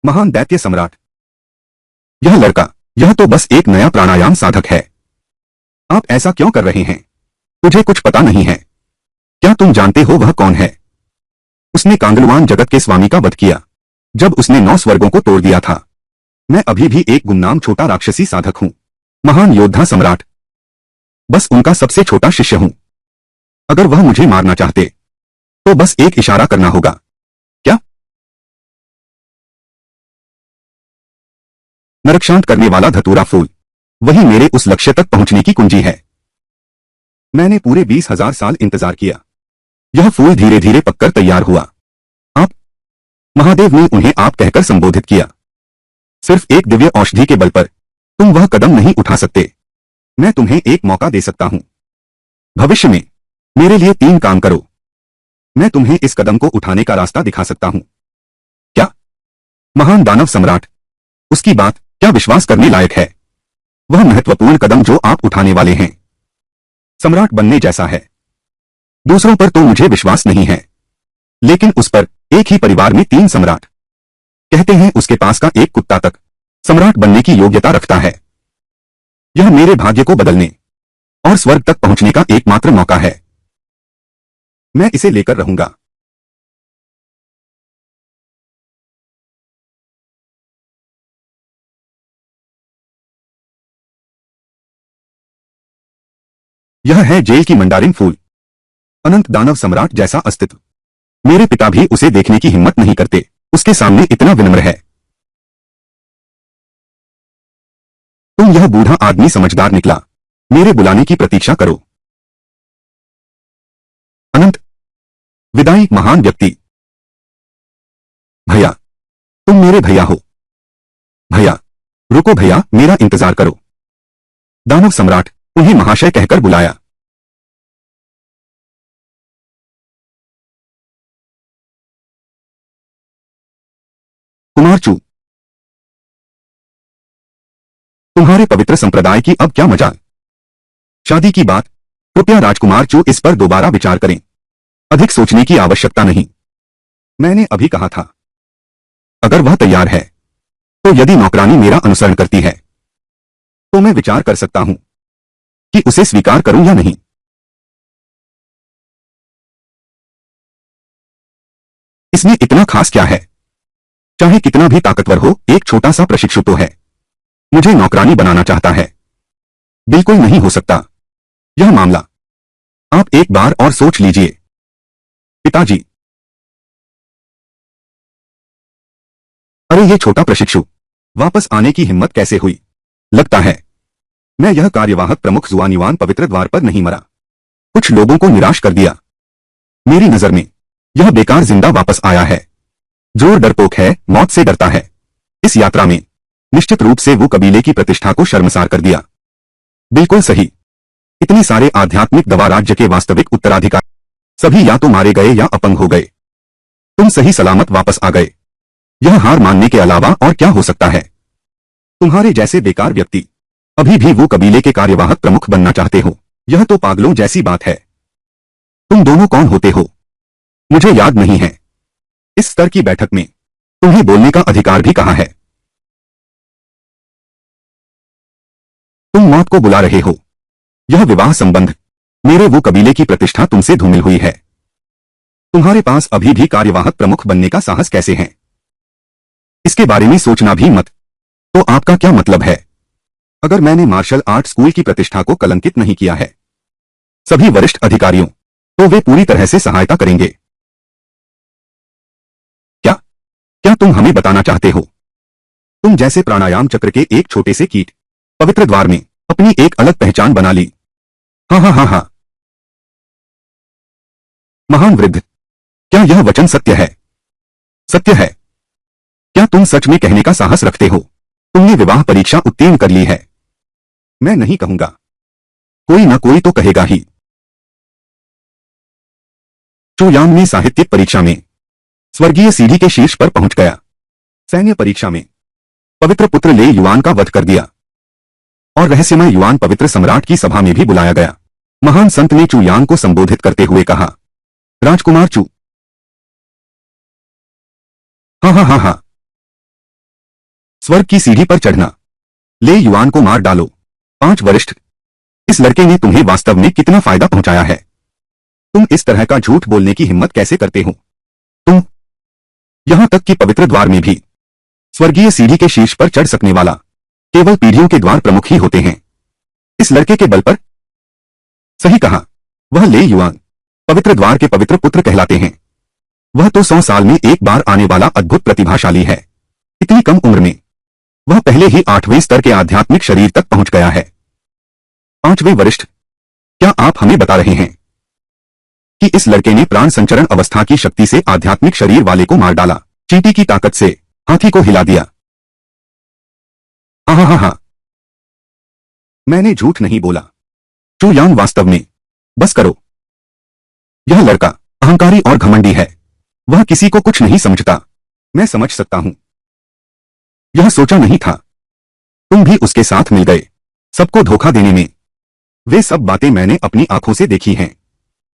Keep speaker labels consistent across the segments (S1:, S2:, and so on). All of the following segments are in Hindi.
S1: महान दैत्य सम्राट। यह लड़का, यह तो बस एक नया प्राणायाम साधक है। आप ऐसा क्यों कर रहे हैं? तुझे कुछ पता नहीं है? क्या तुम जानते हो वह कौन है? उसने कांगलवान जगत के स्वामी का वध किया, जब उसने 9 स्वर्गों को तोड़ दिया था। मैं अभी भी एक गुमनाम छोटा राक्षसी साधक हूं। महान योद्धा सम्राट, बस उनका सबसे छोटा शिष्य हूं। अगर वह मुझे मारना चाहते तो बस एक इशारा करना होगा। क्या? नरक करने वाला धतूरा फूल, वही मेरे उस लक्ष्य तक पहुंचने की कुंजी है। मैंने पूरे 20,000 साल इंतजार किया। यह फूल धीरे धीरे पककर तैयार हुआ। आप, महादेव ने उन्हें आप कहकर संबोधित किया। सिर्फ एक दिव्य औषधि के बल पर तुम वह कदम नहीं उठा सकते। मैं तुम्हें एक मौका दे सकता हूं। भविष्य में मेरे लिए 3 काम करो। मैं तुम्हें इस कदम को उठाने का रास्ता दिखा सकता हूं। क्या? महान दानव सम्राट, उसकी बात क्या विश्वास करने लायक है? वह महत्वपूर्ण कदम जो आप उठाने वाले हैं, सम्राट बनने जैसा है। दूसरों पर तो मुझे विश्वास नहीं है, लेकिन उस पर, एक ही परिवार में 3 सम्राट। कहते हैं उसके पास का एक कुत्ता तक सम्राट बनने की योग्यता रखता है। यह मेरे भाग्य को बदलने और स्वर्ग तक पहुंचने का एकमात्र मौका है। मैं इसे लेकर रहूंगा। यह है जेल की मंडारिन फूल। अनंत दानव सम्राट जैसा अस्तित्व। मेरे पिता भी उसे देखने की हिम्मत नहीं करते, उसके सामने इतना विनम्र है। तुम यह बूढ़ा आदमी समझदार निकला। मेरे बुलाने की प्रतीक्षा करो। अनंत, विदाई महान व्यक्ति। भैया, तुम मेरे भैया हो। भैया, रुको भैया, मेरा इंतजार करो। दानव सम्राट उन्हें महाशय कहकर बुलाया। कुमार चू, तुम्हारे पवित्र संप्रदाय की अब क्या मजाल? शादी की बात, कृपया राजकुमार चू इस पर दोबारा विचार करें। अधिक सोचने की आवश्यकता नहीं। मैंने अभी कहा था, अगर वह तैयार है, तो यदि नौकरानी मेरा अनुसरण करती है, तो मैं विचार कर सकता हूं कि उसे स्वीकार करूं या नहीं। इसमें इतना खास क्या है? चाहे कितना भी ताकतवर हो, एक छोटा सा प्रशिक्षु तो है। मुझे नौकरानी बनाना चाहता है? बिल्कुल नहीं हो सकता यह मामला। आप एक बार और सोच लीजिए। पिताजी। अरे ये छोटा प्रशिक्षु वापस आने की हिम्मत कैसे हुई? लगता है मैं यह कार्यवाहक प्रमुख जुआनिवान पवित्र द्वार पर नहीं मरा। कुछ लोगों को निराश कर दिया। मेरी नजर में यह बेकार जिंदा वापस आया है। जो डरपोक है, मौत से डरता है। इस यात्रा में निश्चित रूप से वो कबीले की प्रतिष्ठा को शर्मसार कर दिया। बिल्कुल सही। इतने सारे आध्यात्मिक दवा राज्य के वास्तविक उत्तराधिकारी सभी या तो मारे गए या अपंग हो गए। तुम सही सलामत वापस आ गए। यह हार मानने के अलावा और क्या हो सकता है? तुम्हारे जैसे बेकार व्यक्ति अभी भी वो कबीले के कार्यवाहक प्रमुख बनना चाहते हो? यह तो पागलों जैसी बात है। तुम दोनों कौन होते हो? मुझे याद नहीं है। इस स्तर की बैठक में तुम्हें बोलने का अधिकार भी कहाँ है? तुम मौत को बुला रहे हो। यह विवाह संबंध, मेरे वो कबीले की प्रतिष्ठा तुमसे धूमिल हुई है। तुम्हारे पास अभी भी कार्यवाहक प्रमुख बनने का साहस कैसे है? इसके बारे में सोचना भी मत। तो आपका क्या मतलब है? अगर मैंने मार्शल आर्ट स्कूल की प्रतिष्ठा को कलंकित नहीं किया है, सभी वरिष्ठ अधिकारियों, तो वे पूरी तरह से सहायता करेंगे। क्या क्या तुम हमें बताना चाहते हो? तुम जैसे प्राणायाम चक्र के एक छोटे से कीट पवित्र द्वार में अपनी एक अलग पहचान बना ली। हाँ हाँ हाँ हाँ। महान वृद्ध, क्या यह वचन सत्य है? सत्य है। क्या तुम सच में कहने का साहस रखते हो? तुमने विवाह परीक्षा उत्तीर्ण कर ली है। मैं नहीं कहूंगा, कोई ना कोई तो कहेगा ही। चुयांग ने साहित्यिक परीक्षा में स्वर्गीय सीढ़ी के शीर्ष पर पहुंच गया। सैन्य परीक्षा में पवित्र पुत्र ले युआन का वध कर दिया और रहस्यमय युआन पवित्र सम्राट की सभा में भी बुलाया गया। महान संत ने चुयांग को संबोधित करते हुए कहा, राजकुमार चू। हाँ हाँ हाँ हाँ। स्वर्ग की सीढ़ी पर चढ़ना। ले युआन को मार डालो। 5 वरिष्ठ। इस लड़के ने तुम्हें वास्तव में कितना फायदा पहुंचाया है? तुम इस तरह का झूठ बोलने की हिम्मत कैसे करते हो? तुम, यहां तक कि पवित्र द्वार में भी स्वर्गीय सीढ़ी के शीर्ष पर चढ़ सकने वाला केवल पीढ़ियों के द्वार प्रमुख ही होते हैं। इस लड़के के बल पर। सही कहा, वह ले युआन पवित्र द्वार के पवित्र पुत्र कहलाते हैं। वह तो 100 साल में एक बार आने वाला अद्भुत प्रतिभाशाली है। इतनी कम उम्र में वह पहले ही 8वें स्तर के आध्यात्मिक शरीर तक पहुंच गया है। 5वें वरिष्ठ, क्या आप हमें बता रहे हैं कि इस लड़के ने प्राण संचरण अवस्था की शक्ति से आध्यात्मिक शरीर वाले को मार डाला, चींटी की ताकत से हाथी को हिला दिया? हाँ, मैंने झूठ नहीं बोला। चू यांग वास्तव में, बस करो। यह लड़का अहंकारी और घमंडी है। वह किसी को कुछ नहीं समझता। मैं समझ सकता हूं। यह सोचा नहीं था। तुम भी उसके साथ मिल गए, सबको धोखा देने में। वे सब बातें मैंने अपनी आंखों से देखी हैं।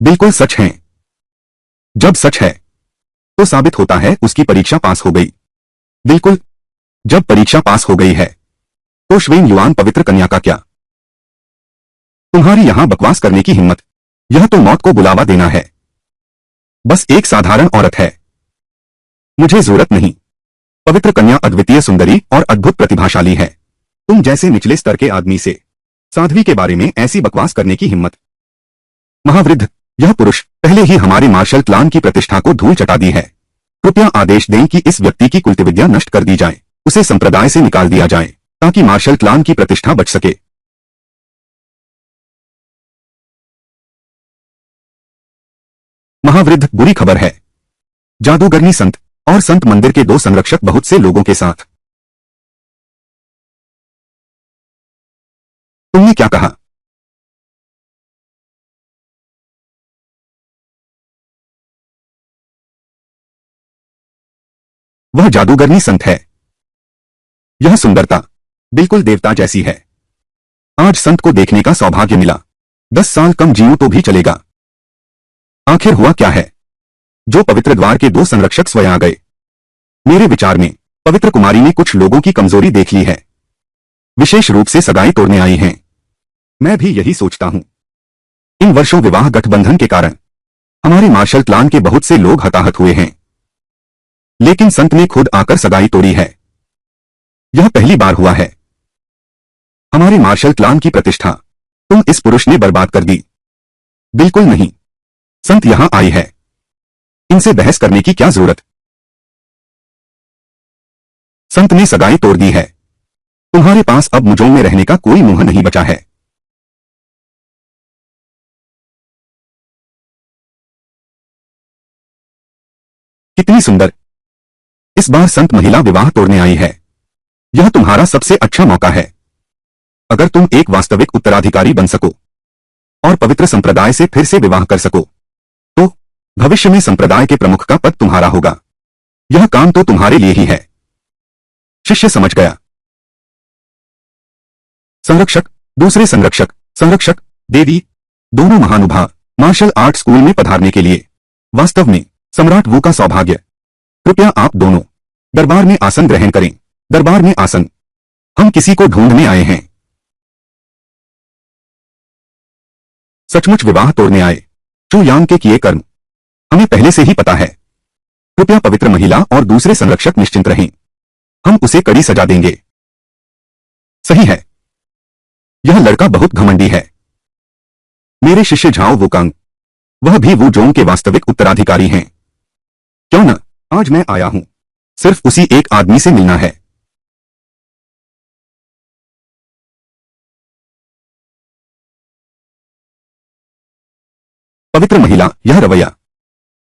S1: बिल्कुल सच हैं। जब सच है तो साबित होता है उसकी परीक्षा पास हो गई। बिल्कुल, जब परीक्षा पास हो गई है तो श्वेन युआन पवित्र कन्या का क्या? तुम्हारी यहां बकवास करने की हिम्मत, यह तो मौत को बुलावा देना है। बस एक साधारण औरत है। मुझे जरूरत नहीं। पवित्र कन्या अद्वितीय सुंदरी और अद्भुत प्रतिभाशाली है। तुम जैसे निचले स्तर के आदमी से साध्वी के बारे में ऐसी बकवास करने की हिम्मत? महावृद्ध, यह पुरुष पहले ही हमारे मार्शल प्लान की प्रतिष्ठा को धूल चटा दी है। कृपया आदेश दें कि इस व्यक्ति की कुलविद्या नष्ट कर दी जाए, उसे संप्रदाय से निकाल दिया जाए ताकि मार्शल प्लान की प्रतिष्ठा बच सके। महावृद्ध, बुरी खबर है। जादूगरनी संत और संत मंदिर के 2 संरक्षक बहुत से लोगों के साथ। तुमने क्या कहा? वह जादूगरनी संत है। यह सुंदरता बिल्कुल देवता जैसी है। आज संत को देखने का सौभाग्य मिला। 10 साल कम जीऊं तो भी चलेगा। आखिर हुआ क्या है जो पवित्र द्वार के 2 संरक्षक स्वयं आ गए? मेरे विचार में पवित्र कुमारी ने कुछ लोगों की कमजोरी देख ली है, विशेष रूप से सगाई तोड़ने आई हैं। मैं भी यही सोचता हूं। इन वर्षों विवाह गठबंधन के कारण हमारे मार्शल प्लान के बहुत से लोग हताहत हुए हैं, लेकिन संत ने खुद आकर सगाई तोड़ी है। यह पहली बार हुआ है। हमारे मार्शल प्लान की प्रतिष्ठा तुम इस पुरुष ने बर्बाद कर दी। बिल्कुल नहीं। संत यहां आई है, इनसे बहस करने की क्या जरूरत? संत ने सगाई तोड़ दी है। तुम्हारे पास अब मुझों में रहने का कोई मुंह नहीं बचा है। कितनी सुंदर। इस बार संत महिला विवाह तोड़ने आई है। यह तुम्हारा सबसे अच्छा मौका है। अगर तुम एक वास्तविक उत्तराधिकारी बन सको और पवित्र संप्रदाय से फिर से विवाह कर सको तो भविष्य में संप्रदाय के प्रमुख का पद तुम्हारा होगा। यह काम तो तुम्हारे लिए ही है। शिष्य समझ गया। संरक्षक, दूसरे संरक्षक, संरक्षक, देवी, दोनों महानुभाव मार्शल आर्ट स्कूल में पधारने के लिए वास्तव में सम्राट वू का सौभाग्य। कृपया आप दोनों दरबार में आसन ग्रहण करें। दरबार में आसन। हम किसी को ढूंढने आए हैं। सचमुच विवाह तोड़ने आए। चू यांग के किए कर्म हमें पहले से ही पता है। कृपया पवित्र महिला और दूसरे संरक्षक निश्चिंत रहें। हम उसे कड़ी सजा देंगे। सही है। यह लड़का बहुत घमंडी है। मेरे शिष्य झाओ वुकांग, वह भी वू जोंग के वास्तविक उत्तराधिकारी हैं। क्यों न, आज मैं आया हूं सिर्फ उसी एक आदमी से मिलना है। पवित्र महिला, यह रवैया,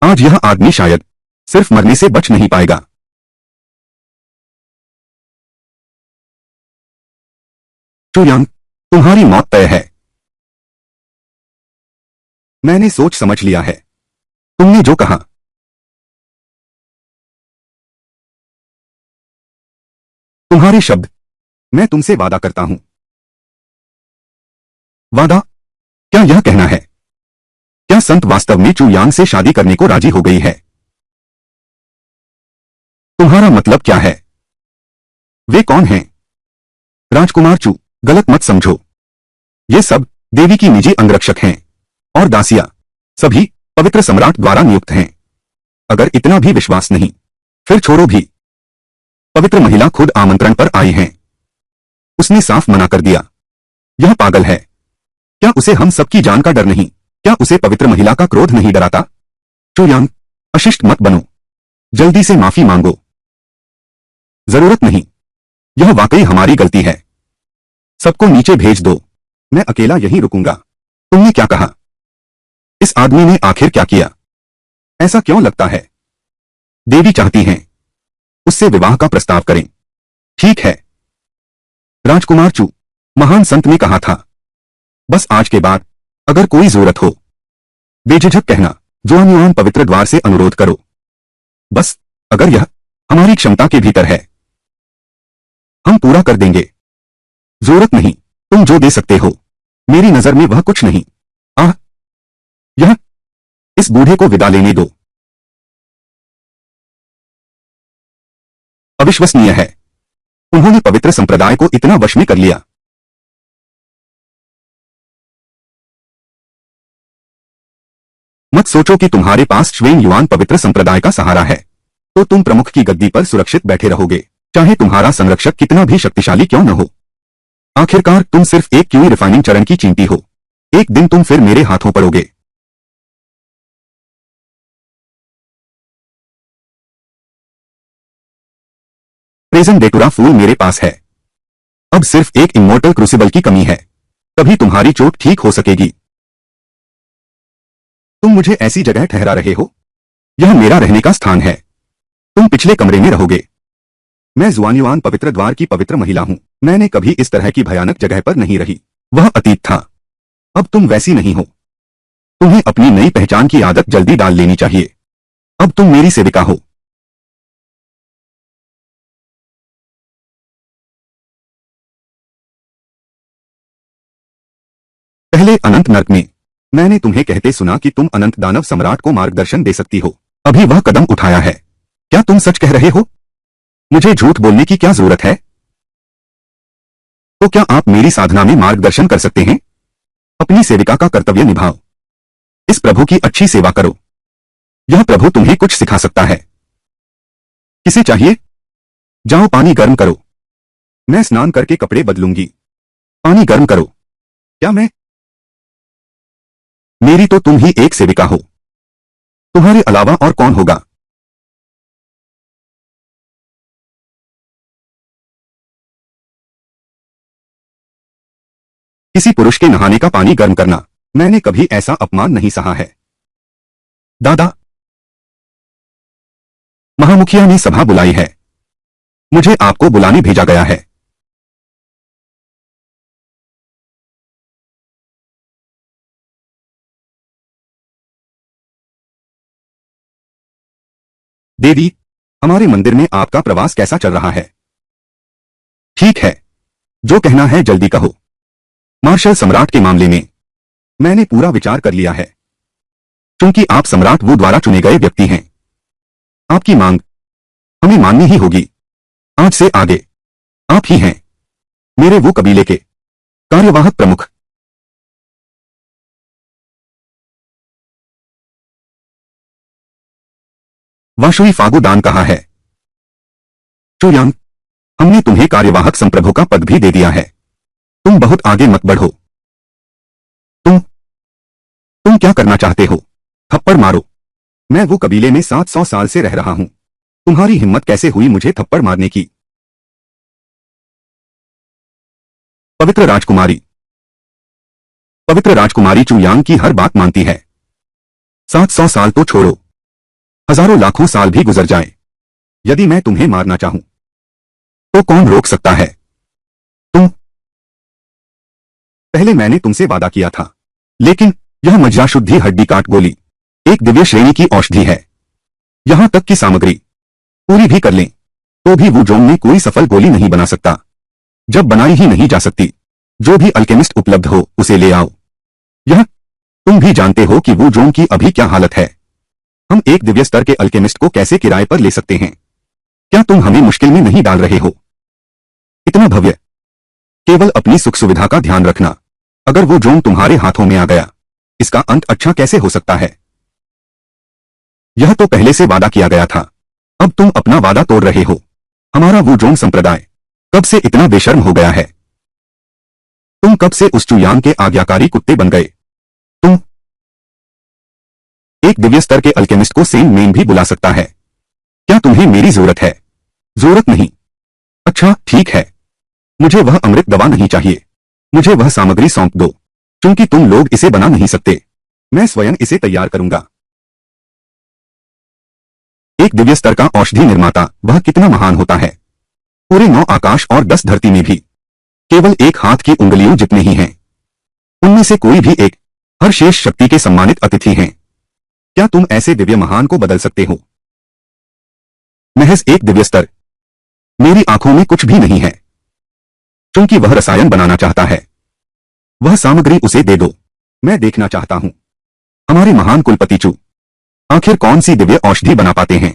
S1: आज यह आदमी शायद सिर्फ मरने से बच नहीं पाएगा। चू यांग, तुम्हारी मौत तय है। मैंने सोच समझ लिया है। तुमने जो कहा। तुम्हारे शब्द। मैं तुमसे वादा करता हूं। वादा? क्या यह कहना है? क्या संत वास्तव में चू यांग से शादी करने को राजी हो गई है? तुम्हारा मतलब क्या है? वे ये कौन हैं? राजकुमार चू, गलत मत समझो। ये सब देवी की निजी अंगरक्षक हैं और दासियां सभी पवित्र सम्राट द्वारा नियुक्त हैं। अगर इतना भी विश्वास नहीं, फिर छोड़ो भी। पवित्र महिला खुद आमंत्रण पर आई हैं। उसने साफ मना कर दिया। यह पागल है। क्या उसे हम सबकी जान का डर नहीं? क्या उसे पवित्र महिला का क्रोध नहीं डराता? चुयांग, अशिष्ट मत बनो। जल्दी से माफी मांगो। जरूरत नहीं। यह वाकई हमारी गलती है। सबको नीचे भेज दो। मैं अकेला यहीं रुकूंगा। तुमने क्या कहा? इस आदमी ने आखिर क्या किया? ऐसा क्यों लगता है? देवी चाहती हैं उससे विवाह का प्रस्ताव करें। ठीक है। राजकुमार चू, महान संत ने कहा था, बस आज के बाद अगर कोई जरूरत हो, बेझिझक कहना। जुआनयुआन पवित्र द्वार से अनुरोध करो। बस अगर यह हमारी क्षमता के भीतर है, हम पूरा कर देंगे। जरूरत नहीं, तुम जो दे सकते हो, मेरी नजर में वह कुछ नहीं। आह, यह इस बूढ़े को विदा लेने दो। अविश्वसनीय है। उन्होंने पवित्र संप्रदाय को इतना वश में कर लिया। मत सोचो कि तुम्हारे पास श्वेन युआन पवित्र संप्रदाय का सहारा है तो तुम प्रमुख की गद्दी पर सुरक्षित बैठे रहोगे, चाहे तुम्हारा संरक्षक कितना भी शक्तिशाली क्यों न हो। आखिरकार तुम सिर्फ एक क्यूई रिफाइनिंग चरण की चींटी हो। एक दिन तुम फिर मेरे हाथों पड़ोगे। प्रेजेंट डेटुरा फूल मेरे पास है। अब सिर्फ एक इमोर्टल क्रूसिबल की कमी है, तभी तुम्हारी चोट ठीक हो सकेगी। तुम मुझे ऐसी जगह ठहरा रहे हो? यह मेरा रहने का स्थान है। तुम पिछले कमरे में रहोगे। मैं जुआनयुआन पवित्र द्वार की पवित्र महिला हूं। मैंने कभी इस तरह की भयानक जगह पर नहीं रही। वह अतीत था। अब तुम वैसी नहीं हो। तुम्हें अपनी नई पहचान की आदत जल्दी डाल लेनी चाहिए। अब तुम मेरी सेविका हो। पहले अनंत नर्क में मैंने तुम्हें कहते सुना कि तुम अनंत दानव सम्राट को मार्गदर्शन दे सकती हो। अभी वह कदम उठाया है। क्या तुम सच कह रहे हो? मुझे झूठ बोलने की क्या जरूरत है? तो क्या आप मेरी साधना में मार्गदर्शन कर सकते हैं? अपनी सेविका का कर्तव्य निभाओ। इस प्रभु की अच्छी सेवा करो। यह प्रभु तुम्हें कुछ सिखा सकता है। किसे चाहिए? जाओ पानी गर्म करो। मैं स्नान करके कपड़े बदलूंगी। पानी गर्म करो। क्या मैं? मेरी तो तुम ही एक सेविका हो। तुम्हारे अलावा और कौन होगा? किसी पुरुष के नहाने का पानी गर्म करना, मैंने कभी ऐसा अपमान नहीं सहा है। दादा, महामुखिया ने सभा बुलाई है। मुझे आपको बुलाने भेजा गया है। देवी, हमारे मंदिर में आपका प्रवास कैसा चल रहा है? ठीक है। जो कहना है जल्दी कहो। मार्शल सम्राट के मामले में मैंने पूरा विचार कर लिया है। क्योंकि आप सम्राट वू द्वारा चुने गए व्यक्ति हैं, आपकी मांग हमें माननी ही होगी। आज से आगे आप ही हैं मेरे वो कबीले के कार्यवाहक प्रमुख। वाशुई फागु दान कहा है। चुयांग, हमने तुम्हें कार्यवाहक संप्रभु का पद भी दे दिया है। तुम बहुत आगे मत बढ़ो। तुम क्या करना चाहते हो? थप्पड़ मारो। मैं वो कबीले में 700 साल से रह रहा हूं। तुम्हारी हिम्मत कैसे हुई मुझे थप्पड़ मारने की? पवित्र राजकुमारी। पवित्र राजकुमारी चुयांग की हर बात मानती है। 700 साल तो छोड़ो, हजारों लाखों साल भी गुजर जाएं, यदि मैं तुम्हें मारना चाहूं तो कौन रोक सकता है? तुम। पहले मैंने तुमसे वादा किया था, लेकिन यह मज्जा शुद्धि हड्डी काट गोली एक दिव्य श्रेणी की औषधि है। यहां तक कि सामग्री पूरी भी कर लें तो भी वुजोंग में कोई सफल गोली नहीं बना सकता। जब बनाई ही नहीं जा सकती, जो भी अल्केमिस्ट उपलब्ध हो उसे ले आओ। यह तुम भी जानते हो कि वुजोंग की अभी क्या हालत है। हम एक दिव्य स्तर के अल्केमिस्ट को कैसे किराए पर ले सकते हैं? क्या तुम हमें मुश्किल में नहीं डाल रहे हो? इतना भव्य। केवल अपनी सुख सुविधा का ध्यान रखना। अगर वो ड्रोन तुम्हारे हाथों में आ गया, इसका अंत अच्छा कैसे हो सकता है? यह तो पहले से वादा किया गया था। अब तुम अपना वादा तोड़ रहे हो। हमारा वो ड्रोन संप्रदाय कब से इतना बेशर्म हो गया है? तुम कब से उस चुयान के आज्ञाकारी कुत्ते बन गए? तुम एक दिव्य स्तर के अल्केमिस्ट को सेंट मेन भी बुला सकता है। क्या तुम्हें मेरी जरूरत है? जरूरत नहीं। अच्छा ठीक है, मुझे वह अमृत दवा नहीं चाहिए। मुझे वह सामग्री सौंप दो। क्योंकि तुम लोग इसे बना नहीं सकते, मैं स्वयं इसे तैयार करूंगा। एक दिव्य स्तर का औषधि निर्माता वह कितना महान होता है। पूरे 9 आकाश और 10 धरती में भी केवल एक हाथ की उंगलियों जितने ही हैं। उनमें से कोई भी एक हर शेष शक्ति के सम्मानित अतिथि हैं। क्या तुम ऐसे दिव्य महान को बदल सकते हो? महज एक दिव्य स्तर। मेरी आंखों में कुछ भी नहीं है। क्योंकि वह रसायन बनाना चाहता है। वह सामग्री उसे दे दो, मैं देखना चाहता हूं। हमारे महान कुलपति चू आखिर कौन सी दिव्य औषधि बना पाते हैं?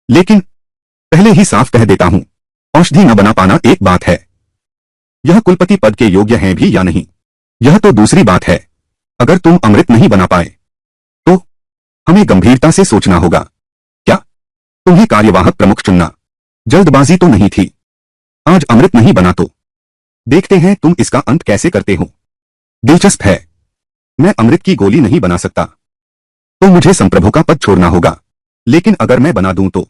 S1: लेकिन पहले ही साफ कह देता हूं, औषधि न बना पाना एक बात है, यह कुलपति पद के योग्य हैं भी या नहीं, यह तो दूसरी बात है। अगर तुम अमृत नहीं बना पाए तो हमें गंभीरता से सोचना होगा। क्या तुम्हें कार्यवाहक प्रमुख चुनना जल्दबाजी तो नहीं थी? आज अमृत नहीं बना तो देखते हैं तुम इसका अंत कैसे करते हो। दिलचस्प है, मैं अमृत की गोली नहीं बना सकता, तो मुझे संप्रभु का पद छोड़ना होगा। लेकिन अगर मैं बना दूं तो?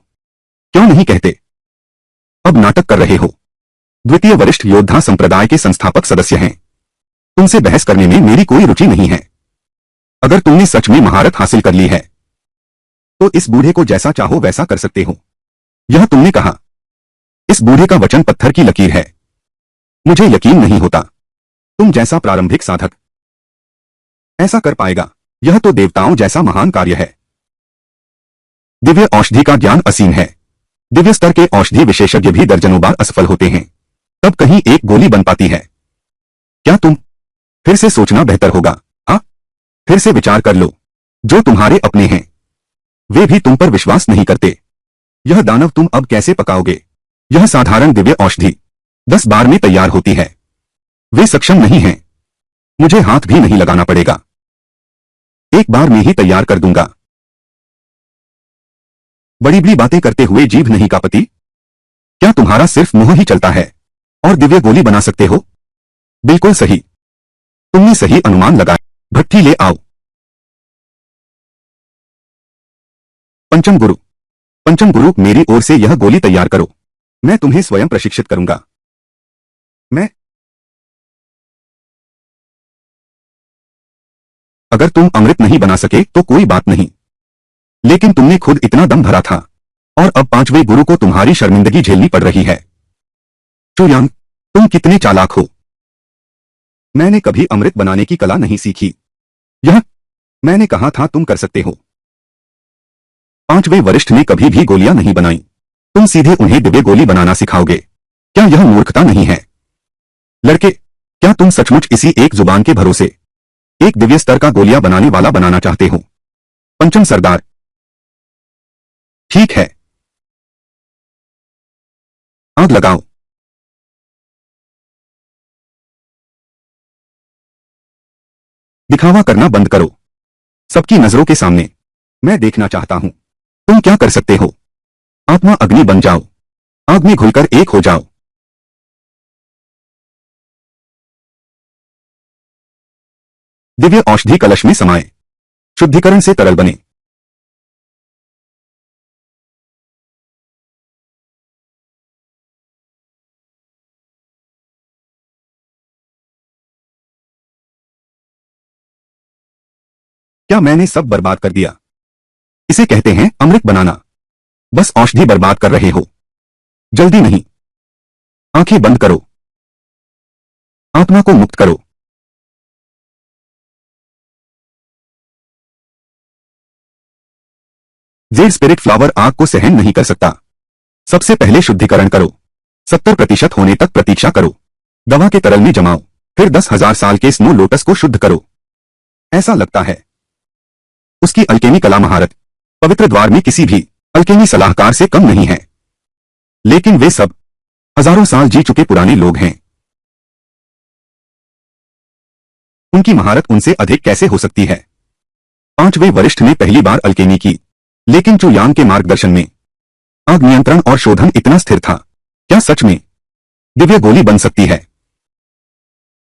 S1: क्यों नहीं कहते? अब नाटक कर रहे हो। द्वितीय वरिष्ठ योद्धा संप्रदाय के संस्थापक सदस्य हैं। तुमसे बहस करने में मेरी कोई रुचि नहीं है। अगर तुमने सच में महारत हासिल कर ली है तो इस बूढ़े को जैसा चाहो वैसा कर सकते हो। यह तुमने कहा। इस बूढ़े का वचन पत्थर की लकीर है। मुझे यकीन नहीं होता तुम जैसा प्रारंभिक साधक ऐसा कर पाएगा। यह तो देवताओं जैसा महान कार्य है। दिव्य औषधि का ज्ञान असीम है। दिव्य स्तर के औषधि विशेषज्ञ भी दर्जनों बार असफल होते हैं, तब कहीं एक गोली बन पाती है। क्या तुम फिर से सोचना बेहतर होगा? हाँ, फिर से विचार कर लो। जो तुम्हारे अपने हैं वे भी तुम पर विश्वास नहीं करते। यह दानव तुम अब कैसे पकाओगे? यह साधारण दिव्य औषधि 10 बार में तैयार होती है। वे सक्षम नहीं हैं। मुझे हाथ भी नहीं लगाना पड़ेगा, एक बार में ही तैयार कर दूंगा। बड़ी बड़ी बातें करते हुए जीभ नहीं कांपती? क्या तुम्हारा सिर्फ मुंह ही चलता है और दिव्य गोली बना सकते हो? बिल्कुल सही, तुमने सही अनुमान लगाया। भट्ठी ले आओ। पंचम गुरु, पंचम गुरु, मेरी ओर से यह गोली तैयार करो। मैं तुम्हें स्वयं प्रशिक्षित करूंगा। मैं अगर तुम अमृत नहीं बना सके तो कोई बात नहीं, लेकिन तुमने खुद इतना दम भरा था और अब 5वें गुरु को तुम्हारी शर्मिंदगी झेलनी पड़ रही है। चुयांग, तुम कितने चालाक हो। मैंने कभी अमृत बनाने की कला नहीं सीखी। यह मैंने कहा था तुम कर सकते हो। 5वें वरिष्ठ ने कभी भी गोलियां नहीं बनाई, तुम सीधे उन्हें दिव्य गोली बनाना सिखाओगे? क्या यह मूर्खता नहीं है? लड़के, क्या तुम सचमुच इसी एक जुबान के भरोसे एक दिव्य स्तर का गोलियां बनाने वाला बनाना चाहते हो? पंचम सरदार, ठीक है, आग लगाओ। दिखावा करना बंद करो, सबकी नजरों के सामने। मैं देखना चाहता हूं तुम क्या कर सकते हो। आत्मा अग्नि बन जाओ, आग में घुलकर एक हो जाओ। दिव्य औषधि कलश में समाये, शुद्धिकरण से तरल बने। क्या मैंने सब बर्बाद कर दिया? इसे कहते हैं अमृत बनाना। बस औषधि बर्बाद कर रहे हो। जल्दी नहीं, आंखें बंद करो, आत्मा को मुक्त करो। जेड स्पिरिट फ्लावर आग को सहन नहीं कर सकता। सबसे पहले शुद्धिकरण करो, 70% होने तक प्रतीक्षा करो, दवा के तरल में जमाओ, फिर 10,000 साल के स्नो लोटस को शुद्ध करो। ऐसा लगता है उसकी अल्केमी कला महारत पवित्र द्वार में किसी भी अल्केमी सलाहकार से कम नहीं है। लेकिन वे सब हजारों साल जी चुके पुराने लोग हैं। उनकी महारत उनसे अधिक कैसे हो सकती है? पांचवें वरिष्ठ ने पहली बार अल्केमी की, लेकिन चू यांग के मार्गदर्शन में आग नियंत्रण और शोधन इतना स्थिर था। क्या सच में दिव्य गोली बन सकती है?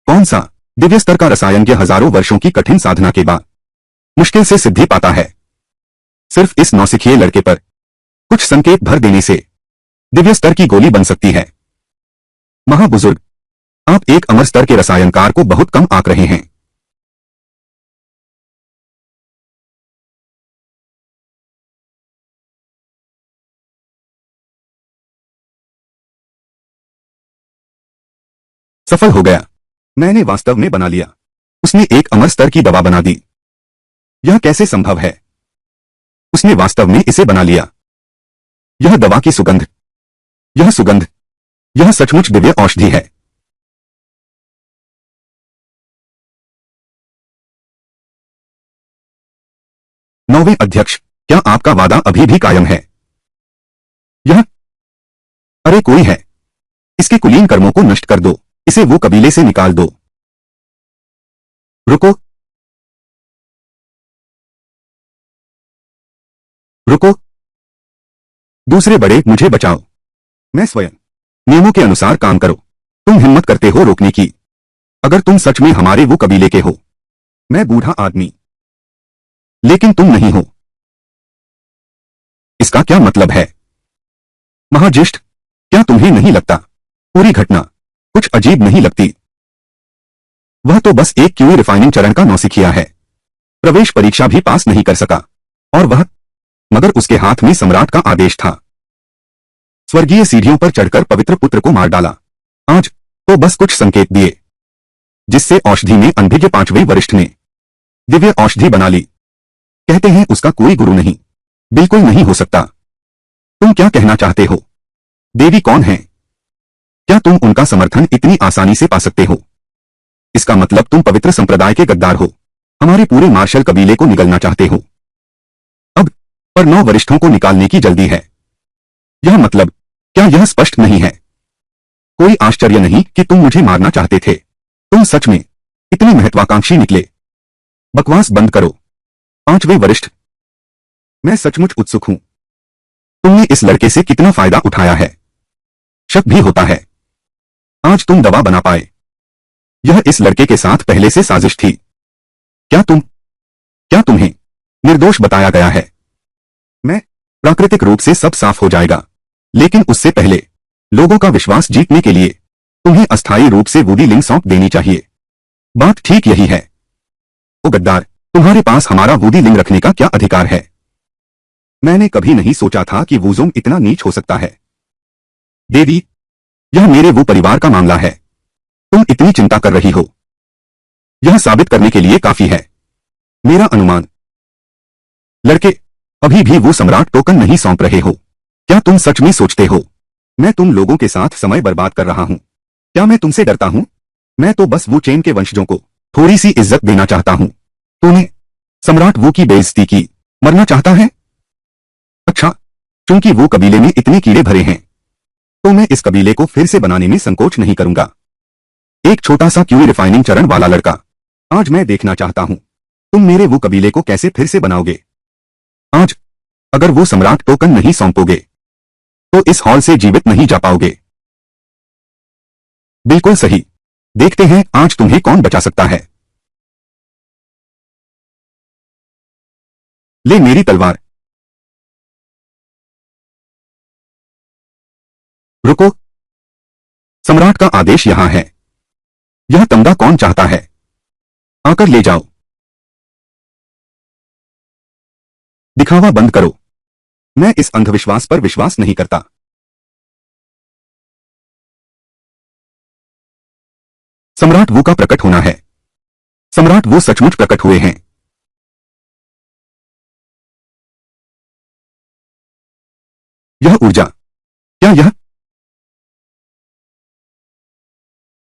S1: कौन सा दिव्य स्तर का रसायन हजारों वर्षों की कठिन साधना के बाद मुश्किल से सिद्धि पाता है? सिर्फ इस नौसिखिए लड़के पर कुछ संकेत भर देने से दिव्य स्तर की गोली बन सकती है। महाबुजुर्ग, आप एक अमर स्तर के रसायनकार को बहुत कम आंक रहे हैं। सफल हो गया। मैंने वास्तव में बना लिया। उसने एक अमर स्तर की दवा बना दी। यह कैसे संभव है? उसने वास्तव में इसे बना लिया। यह दवा की सुगंध, यह सुगंध, यह सचमुच दिव्य औषधि है। नौवें अध्यक्ष, क्या आपका वादा अभी भी कायम है? यह, अरे कोई है। इसके कुलीन कर्मों को नष्ट कर दो। इसे वो कबीले से निकाल दो। रुको, रुको। दूसरे बड़े, मुझे बचाओ। मैं स्वयं नियमों के अनुसार काम करो। तुम हिम्मत करते हो रोकने की? अगर तुम सच में हमारे वो कबीले के हो। मैं बूढ़ा आदमी, लेकिन तुम नहीं हो। इसका क्या मतलब है? महाज्येष्ठ, क्या तुम्हें नहीं लगता पूरी घटना कुछ अजीब नहीं लगती? वह तो बस एक क्यूई रिफाइनिंग चरण का नौसिखिया है। प्रवेश परीक्षा भी पास नहीं कर सका। और वह, मगर उसके हाथ में सम्राट का आदेश था। स्वर्गीय सीढ़ियों पर चढ़कर पवित्र पुत्र को मार डाला। आज तो बस कुछ संकेत दिए, जिससे औषधि में अनभिज्ञ पांचवें वरिष्ठ ने दिव्य औषधि बना ली। कहते हैं उसका कोई गुरु नहीं। बिल्कुल नहीं हो सकता। तुम क्या कहना चाहते हो? देवी कौन है? क्या तुम उनका समर्थन इतनी आसानी से पा सकते हो? इसका मतलब तुम पवित्र संप्रदाय के गद्दार हो। हमारे पूरे मार्शल कबीले को निगलना चाहते हो। अब पर 9 वरिष्ठों को निकालने की जल्दी है। यह मतलब, क्या यह स्पष्ट नहीं है? कोई आश्चर्य नहीं कि तुम मुझे मारना चाहते थे। तुम सच में इतने महत्वाकांक्षी निकले। बकवास बंद करो। पांचवें वरिष्ठ, मैं सचमुच उत्सुक हूं। तुमने इस लड़के से कितना फायदा उठाया है? शक भी होता है आज तुम दवा बना पाए। यह इस लड़के के साथ पहले से साजिश थी। क्या तुम्हें निर्दोष बताया गया है? मैं प्राकृतिक रूप से सब साफ हो जाएगा, लेकिन उससे पहले लोगों का विश्वास जीतने के लिए तुम्हें अस्थायी रूप से वूडी लिंग सौंप देनी चाहिए। बात ठीक यही है। ओ गद्दार, तुम्हारे पास हमारा वूडी लिंग रखने का क्या अधिकार है? मैंने कभी नहीं सोचा था कि वूजोंग इतना नीच हो सकता है। देवी, यह मेरे वो परिवार का मामला है। तुम इतनी चिंता कर रही हो, यह साबित करने के लिए काफी है। मेरा अनुमान, लड़के अभी भी वो सम्राट टोकन नहीं सौंप रहे हो। क्या तुम सच में सोचते हो मैं तुम लोगों के साथ समय बर्बाद कर रहा हूं? क्या मैं तुमसे डरता हूं? मैं तो बस वो चेन के वंशजों को थोड़ी सी इज्जत देना चाहता हूं। तूने सम्राट वो की बेइज्जती की। मरना चाहता है? अच्छा, क्योंकि वो कबीले में इतने कीड़े भरे हैं, तो मैं इस कबीले को फिर से बनाने में संकोच नहीं करूंगा। एक छोटा सा क्यूई रिफाइनिंग चरण वाला लड़का। आज मैं देखना चाहता हूं तुम मेरे वो कबीले को कैसे फिर से बनाओगे। आज अगर वो सम्राट टोकन नहीं सौंपोगे, तो इस हॉल से जीवित नहीं जा पाओगे। बिल्कुल सही। देखते हैं आज तुम्हें कौन बचा सकता है। ले मेरी तलवार। रुको, सम्राट का आदेश यहां है। यह तमगा कौन चाहता है? आकर ले जाओ। दिखावा बंद करो। मैं इस अंधविश्वास पर विश्वास नहीं करता। सम्राट वो का प्रकट होना है। सम्राट वो सचमुच प्रकट हुए हैं। यह ऊर्जा, क्या यह?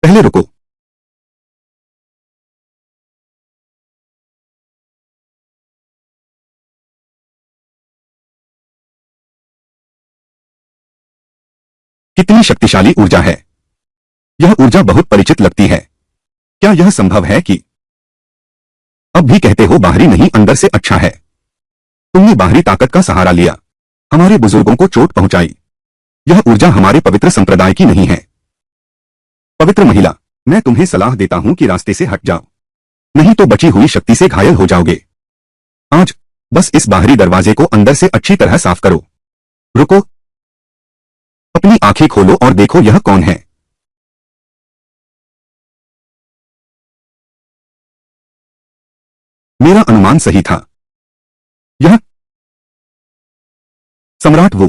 S1: पहले रुको। कितनी शक्तिशाली ऊर्जा है। यह ऊर्जा बहुत परिचित लगती है। क्या यह संभव है कि अब भी कहते हो बाहरी नहीं अंदर से अच्छा है। तुमने बाहरी ताकत का सहारा लिया, हमारे बुजुर्गों को चोट पहुंचाई। यह ऊर्जा हमारे पवित्र संप्रदाय की नहीं है। पवित्र महिला, मैं तुम्हें सलाह देता हूं कि रास्ते से हट जाओ, नहीं तो बची हुई शक्ति से घायल हो जाओगे। आज बस इस बाहरी दरवाजे को अंदर से अच्छी तरह साफ करो। रुको, अपनी आंखें खोलो और देखो यह कौन है। मेरा अनुमान सही था। यह सम्राट वू।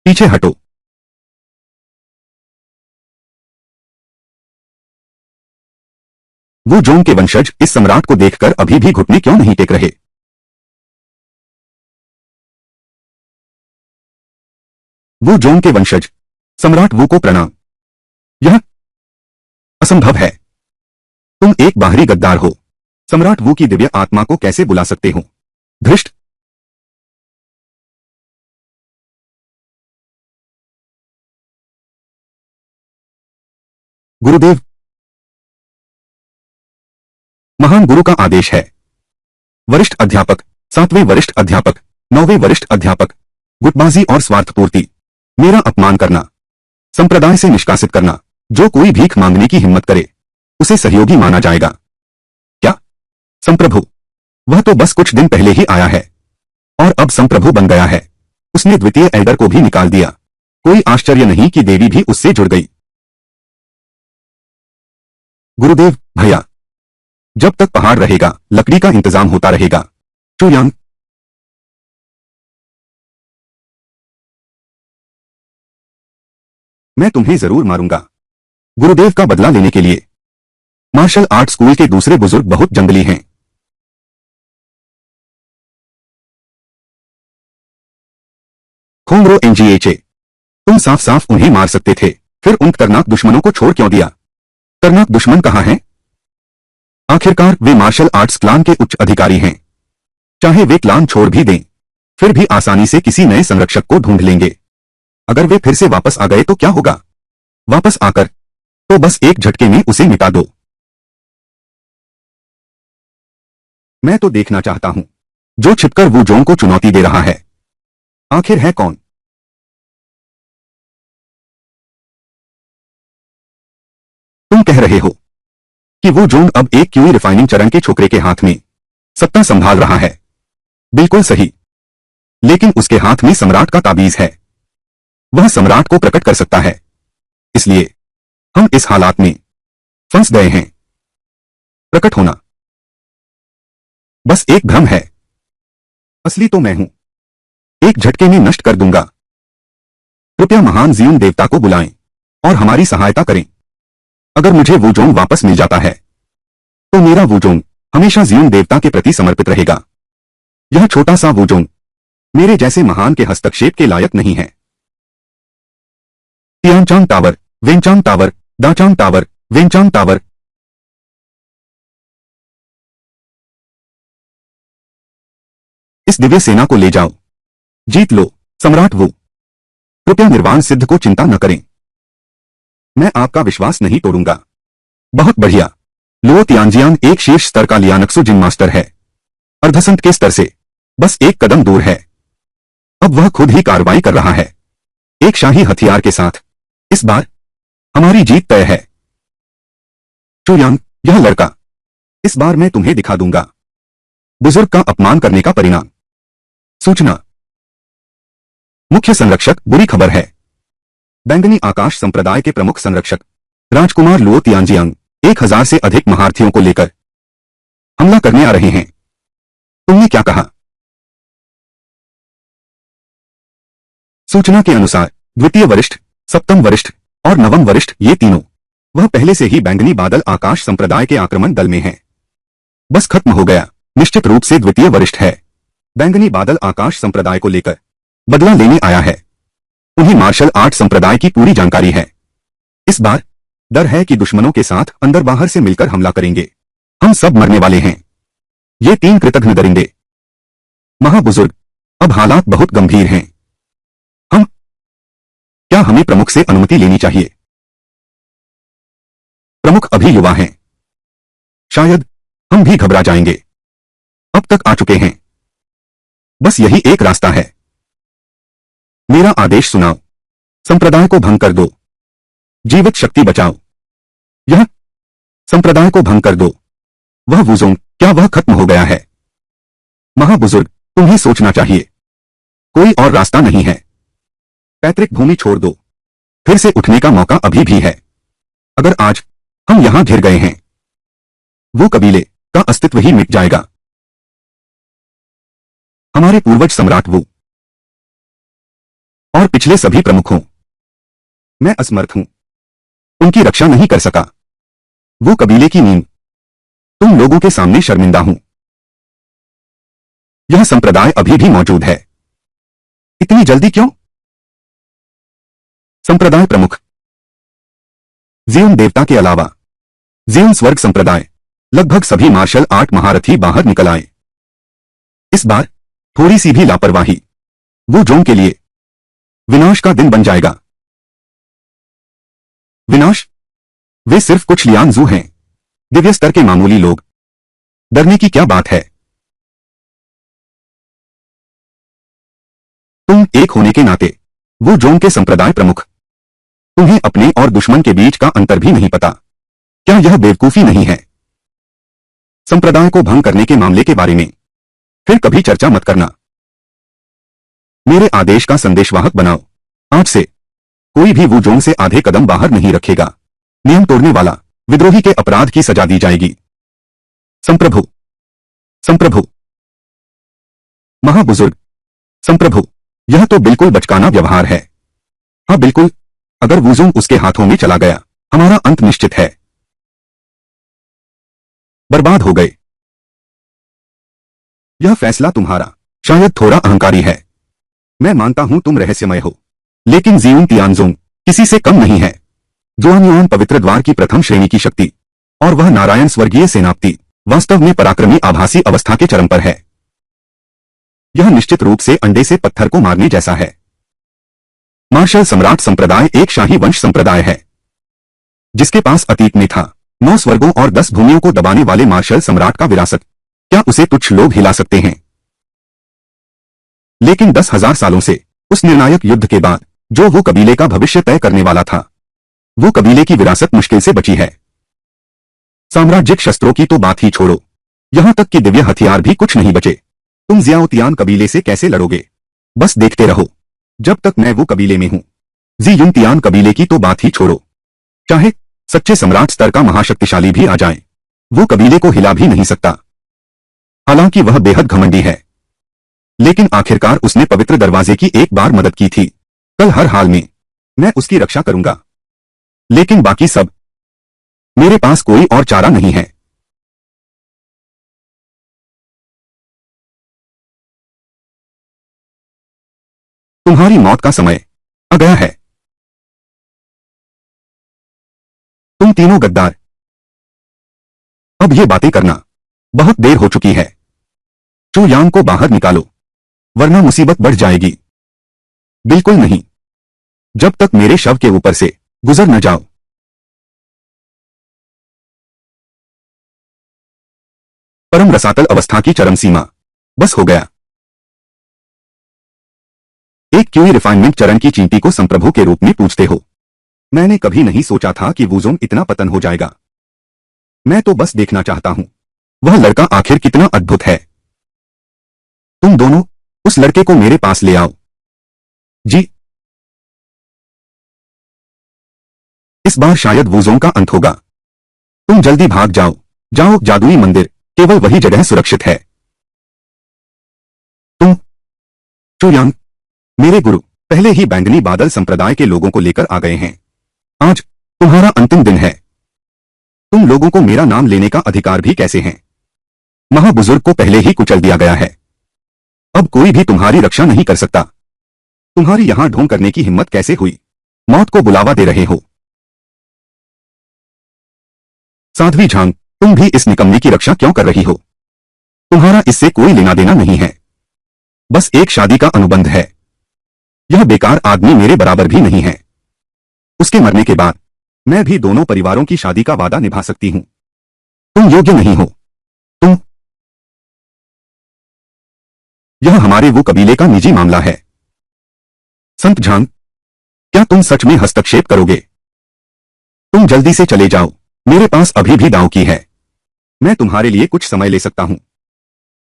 S1: पीछे हटो। वो जोंग के वंशज इस सम्राट को देखकर अभी भी घुटने क्यों नहीं टेक रहे। वो जोंग के वंशज सम्राट वू को प्रणाम। यह असंभव है। तुम एक बाहरी गद्दार हो। सम्राट वू की दिव्य आत्मा को कैसे बुला सकते हो। धृष्ट। गुरुदेव, महान गुरु का आदेश है। वरिष्ठ अध्यापक, 7वें वरिष्ठ अध्यापक, 9वें वरिष्ठ अध्यापक, गुटबाजी और स्वार्थपूर्ति, मेरा अपमान करना, संप्रदाय से निष्कासित करना। जो कोई भीख मांगने की हिम्मत करे उसे सहयोगी माना जाएगा। क्या संप्रभु? वह तो बस कुछ दिन पहले ही आया है और अब संप्रभु बन गया है। उसने द्वितीय एल्डर को भी निकाल दिया। कोई आश्चर्य नहीं कि देवी भी उससे जुड़ गई। गुरुदेव, भैया, जब तक पहाड़ रहेगा लकड़ी का इंतजाम होता रहेगा। चुयांग, मैं तुम्हें जरूर मारूंगा, गुरुदेव का बदला लेने के लिए। मार्शल आर्ट स्कूल के दूसरे बुजुर्ग बहुत जंगली हैं। खोंगरो एनजीएचए, तुम साफ साफ उन्हें मार सकते थे, फिर उन खतरनाक दुश्मनों को छोड़ क्यों दिया। खतरनाक दुश्मन कहाँ हैं? आखिरकार वे मार्शल आर्ट्स क्लान के उच्च अधिकारी हैं। चाहे वे क्लान छोड़ भी दें, फिर भी आसानी से किसी नए संरक्षक को ढूंढ लेंगे। अगर वे फिर से वापस आ गए तो क्या होगा? वापस आकर तो बस एक झटके में उसे मिटा दो। मैं तो देखना चाहता हूं जो छिपकर वू जोंग को चुनौती दे रहा है। आखिर है कौन? तुम कह रहे हो कि वो जोंग अब एक क्यूई रिफाइनिंग चरण के छोकरे के हाथ में सत्ता संभाल रहा है। बिल्कुल सही, लेकिन उसके हाथ में सम्राट का ताबीज है। वह सम्राट को प्रकट कर सकता है। इसलिए हम इस हालात में फंस गए हैं। प्रकट होना बस एक भ्रम है, असली तो मैं हूं। एक झटके में नष्ट कर दूंगा। कृपया महान जियुन देवता को बुलाएं और हमारी सहायता करें। अगर मुझे वूजोंग वापस मिल जाता है तो मेरा वूजोंग हमेशा जियुन देवता के प्रति समर्पित रहेगा। यह छोटा सा वूजोंग मेरे जैसे महान के हस्तक्षेप के लायक नहीं है। तियांचांग टावर, वेंचांग टावर, दाचांग टावर, वेंचांग टावर। इस दिव्य सेना को ले जाओ। जीत लो सम्राट वू। कृपया निर्वाण सिद्ध को चिंता न करें। मैं आपका विश्वास नहीं तोड़ूंगा। बहुत बढ़िया। लुओ तियांजियान एक शीर्ष स्तर का लियानक्सु जिन मास्टर है। अर्धसंत के स्तर से बस एक कदम दूर है। अब वह खुद ही कार्रवाई कर रहा है, एक शाही हथियार के साथ। इस बार हमारी जीत तय है। चुयांग, यह लड़का, इस बार मैं तुम्हें दिखा दूंगा बुजुर्ग का अपमान करने का परिणाम। सूचना, मुख्य संरक्षक, बुरी खबर है। बैंगनी आकाश संप्रदाय के प्रमुख संरक्षक राजकुमार लुओ तियांजियांग 1000 से अधिक महारथियों को लेकर हमला करने आ रहे हैं। तुमने क्या कहा? सूचना के अनुसार द्वितीय वरिष्ठ, सप्तम वरिष्ठ और नवम वरिष्ठ, ये तीनों वह पहले से ही बैंगनी बादल आकाश संप्रदाय के आक्रमण दल में हैं। बस खत्म हो गया। निश्चित रूप से द्वितीय वरिष्ठ है। बैंगनी बादल आकाश संप्रदाय को लेकर बदला लेने आया है। उन्हें मार्शल आर्ट संप्रदाय की पूरी जानकारी है। इस बार डर है कि दुश्मनों के साथ अंदर बाहर से मिलकर हमला करेंगे। हम सब मरने वाले हैं। ये 3 कृतघ्न दरिंदे। महाबुजुर्ग, अब हालात बहुत गंभीर हैं। क्या हमें प्रमुख से अनुमति लेनी चाहिए? प्रमुख अभी युवा हैं। शायद हम भी घबरा जाएंगे। अब तक आ चुके हैं। बस यही एक रास्ता है। मेरा आदेश सुनाओ। संप्रदाय को भंग कर दो। जीवित शक्ति बचाओ। यह संप्रदाय को भंग कर दो। वह वुजोंग, क्या वह खत्म हो गया है? महाबुजुर्ग, तुम्हें सोचना चाहिए। कोई और रास्ता नहीं है। पैतृक भूमि छोड़ दो। फिर से उठने का मौका अभी भी है। अगर आज हम यहां घिर गए हैं, वो कबीले का अस्तित्व ही मिट जाएगा। हमारे पूर्वज सम्राट वो और पिछले सभी प्रमुखों, मैं असमर्थ हूं। उनकी रक्षा नहीं कर सका। वो कबीले की नींव तुम लोगों के सामने शर्मिंदा हूं। यह संप्रदाय अभी भी मौजूद है। इतनी जल्दी क्यों? संप्रदाय प्रमुख जियोन देवता के अलावा जियोन स्वर्ग संप्रदाय, लगभग सभी मार्शल आर्ट महारथी बाहर निकल आए। इस बार थोड़ी सी भी लापरवाही वो जोंग के लिए विनाश का दिन बन जाएगा। विनाश? वे सिर्फ कुछ लियांजू हैं, दिव्य स्तर के मामूली लोग। डरने की क्या बात है? तुम एक होने के नाते वो जोंग के संप्रदाय प्रमुख, तुम्हें अपने और दुश्मन के बीच का अंतर भी नहीं पता। क्या यह बेवकूफी नहीं है? संप्रदाय को भंग करने के मामले के बारे में फिर कभी चर्चा मत करना। मेरे आदेश का संदेशवाहक बनाओ। आज से कोई भी वुजोंग से आधे कदम बाहर नहीं रखेगा। नियम तोड़ने वाला विद्रोही के अपराध की सजा दी जाएगी। संप्रभु, संप्रभु, महाबुजुर्ग, संप्रभु, यह तो बिल्कुल बचकाना व्यवहार है। हाँ बिल्कुल, अगर वुजोंग उसके हाथों में चला गया, हमारा अंत निश्चित है। बर्बाद हो गए। यह फैसला तुम्हारा शायद थोड़ा अहंकारी है। मैं मानता हूं तुम रहस्यमय हो, लेकिन जियुन तियानजोंग किसी से कम नहीं है। जुआनयुआन पवित्र द्वार की प्रथम श्रेणी की शक्ति, और वह नारायण स्वर्गीय सेनापति, वास्तव में पराक्रमी आभासी अवस्था के चरम पर है। यह निश्चित रूप से अंडे से पत्थर को मारने जैसा है। मार्शल सम्राट संप्रदाय एक शाही वंश संप्रदाय है, जिसके पास अतीत में था 9 स्वर्गों और 10 भूमियों को दबाने वाले मार्शल सम्राट का विरासत। क्या उसे तुच्छ लोग हिला सकते हैं? लेकिन 10,000 सालों से उस निर्णायक युद्ध के बाद जो वो कबीले का भविष्य तय करने वाला था, वो कबीले की विरासत मुश्किल से बची है। साम्राज्यिक शस्त्रों की तो बात ही छोड़ो, यहां तक कि दिव्य हथियार भी कुछ नहीं बचे। तुम जियाओतियान कबीले से कैसे लड़ोगे? बस देखते रहो जब तक मैं वो कबीले में हूं। जियुनतियान कबीले की तो बात ही छोड़ो, चाहे सच्चे सम्राट स्तर का महाशक्तिशाली भी आ जाए, वो कबीले को हिला भी नहीं सकता। हालांकि वह बेहद घमंडी है, लेकिन आखिरकार उसने पवित्र दरवाजे की एक बार मदद की थी। कल हर हाल में मैं उसकी रक्षा करूंगा, लेकिन बाकी सब, मेरे पास कोई और चारा नहीं है। तुम्हारी मौत का समय आ गया है। तुम तीनों गद्दार, अब ये बातें करना बहुत देर हो चुकी है। चू यांग को बाहर निकालो, वरना मुसीबत बढ़ जाएगी। बिल्कुल नहीं, जब तक मेरे शव के ऊपर से गुजर न जाओ। परम रसातल अवस्था की चरम सीमा, बस हो गया। एक क्यूई रिफाइनमेंट चरण की चींटी को संप्रभु के रूप में पूछते हो? मैंने कभी नहीं सोचा था कि वुजोंग इतना पतन हो जाएगा। मैं तो बस देखना चाहता हूं, वह लड़का आखिर कितना अद्भुत है। तुम दोनों उस लड़के को मेरे पास ले आओ। जी। इस बार शायद वुजोंग का अंत होगा। तुम जल्दी भाग जाओ, जाओ जादुई मंदिर, केवल वही जगह सुरक्षित है। तुम चू यांग, मेरे गुरु पहले ही बैंगनी बादल संप्रदाय के लोगों को लेकर आ गए हैं। आज तुम्हारा अंतिम दिन है। तुम लोगों को मेरा नाम लेने का अधिकार भी कैसे है? महाबुजुर्ग को पहले ही कुचल दिया गया है। अब कोई भी तुम्हारी रक्षा नहीं कर सकता। तुम्हारी यहां ढोंग करने की हिम्मत कैसे हुई? मौत को बुलावा दे रहे हो। साध्वी झांग, तुम भी इस निकम्मी की रक्षा क्यों कर रही हो? तुम्हारा इससे कोई लेना देना नहीं है। बस एक शादी का अनुबंध है। यह बेकार आदमी मेरे बराबर भी नहीं है। उसके मरने के बाद मैं भी दोनों परिवारों की शादी का वादा निभा सकती हूं। तुम योग्य नहीं हो। तुम यह हमारे वो कबीले का निजी मामला है। संत झांग, क्या तुम सच में हस्तक्षेप करोगे? तुम जल्दी से चले जाओ। मेरे पास अभी भी दांव की है। मैं तुम्हारे लिए कुछ समय ले सकता हूं।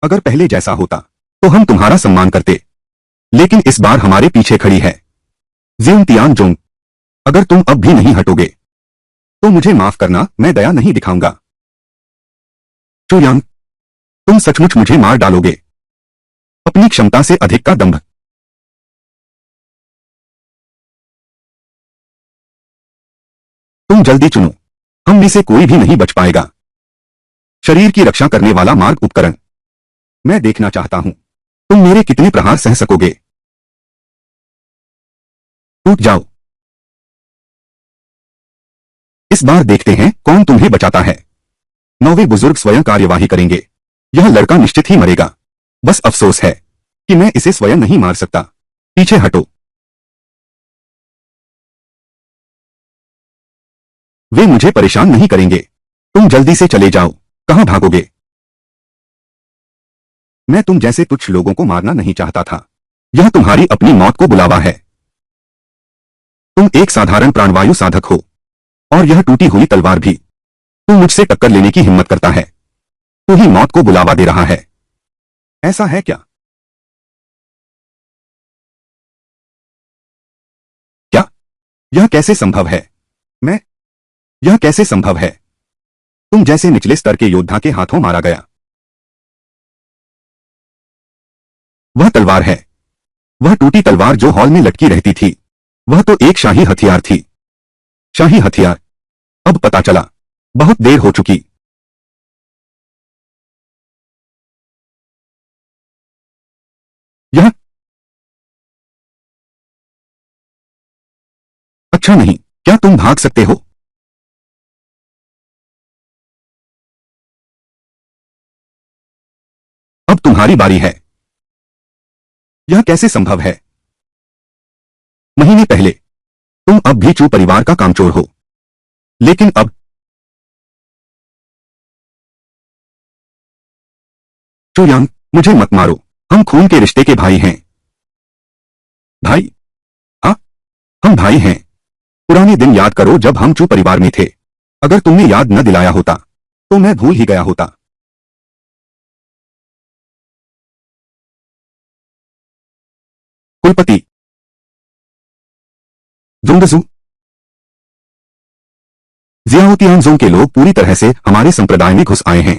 S1: अगर पहले जैसा होता तो हम तुम्हारा सम्मान करते, लेकिन इस बार हमारे पीछे खड़ी है जिन तियानजोंग। अगर तुम अब भी नहीं हटोगे तो मुझे माफ करना, मैं दया नहीं दिखाऊंगा। चुयांग, तुम सचमुच मुझे मार डालोगे? अपनी क्षमता से अधिक का दंभ। तुम जल्दी चुनो, हम में से कोई भी नहीं बच पाएगा। शरीर की रक्षा करने वाला मार्ग उपकरण। मैं देखना चाहता हूं तुम मेरे कितने प्रहार सह सकोगे। टूट जाओ। इस बार देखते हैं कौन तुम्हें बचाता है। नौवे बुजुर्ग स्वयं कार्यवाही करेंगे। यह लड़का निश्चित ही मरेगा। बस अफसोस है कि मैं इसे स्वयं नहीं मार सकता। पीछे हटो। वे मुझे परेशान नहीं करेंगे। तुम जल्दी से चले जाओ। कहां भागोगे? मैं तुम जैसे तुच्छ लोगों को मारना नहीं चाहता था। यह तुम्हारी अपनी मौत को बुलावा है। तुम एक साधारण प्राणवायु साधक हो, और यह टूटी हुई तलवार भी। तू मुझसे टक्कर लेने की हिम्मत करता है। तू ही मौत को बुलावा दे रहा है। ऐसा है क्या? क्या? यह कैसे संभव है? यह कैसे संभव है? तुम जैसे निचले स्तर के योद्धा के हाथों मारा गया। वह तलवार है। वह टूटी तलवार जो हॉल में लटकी रहती थी। वह तो एक शाही हथियार थी। शाही हथियार। अब पता चला। बहुत देर हो चुकी। यह अच्छा नहीं। क्या तुम भाग सकते हो? अब तुम्हारी बारी है। यह कैसे संभव है? महीने पहले तुम अब भी चू परिवार का कामचोर हो, लेकिन अब चूयांग, मुझे मत मारो। हम खून के रिश्ते के भाई हैं। भाई? हाँ, हम भाई हैं। पुराने दिन याद करो जब हम चू परिवार में थे। अगर तुमने याद न दिलाया होता तो मैं भूल ही गया होता। कुलपति जुंगजू, जियाओतियानजोंग के लोग पूरी तरह से हमारे संप्रदाय में घुस आए हैं।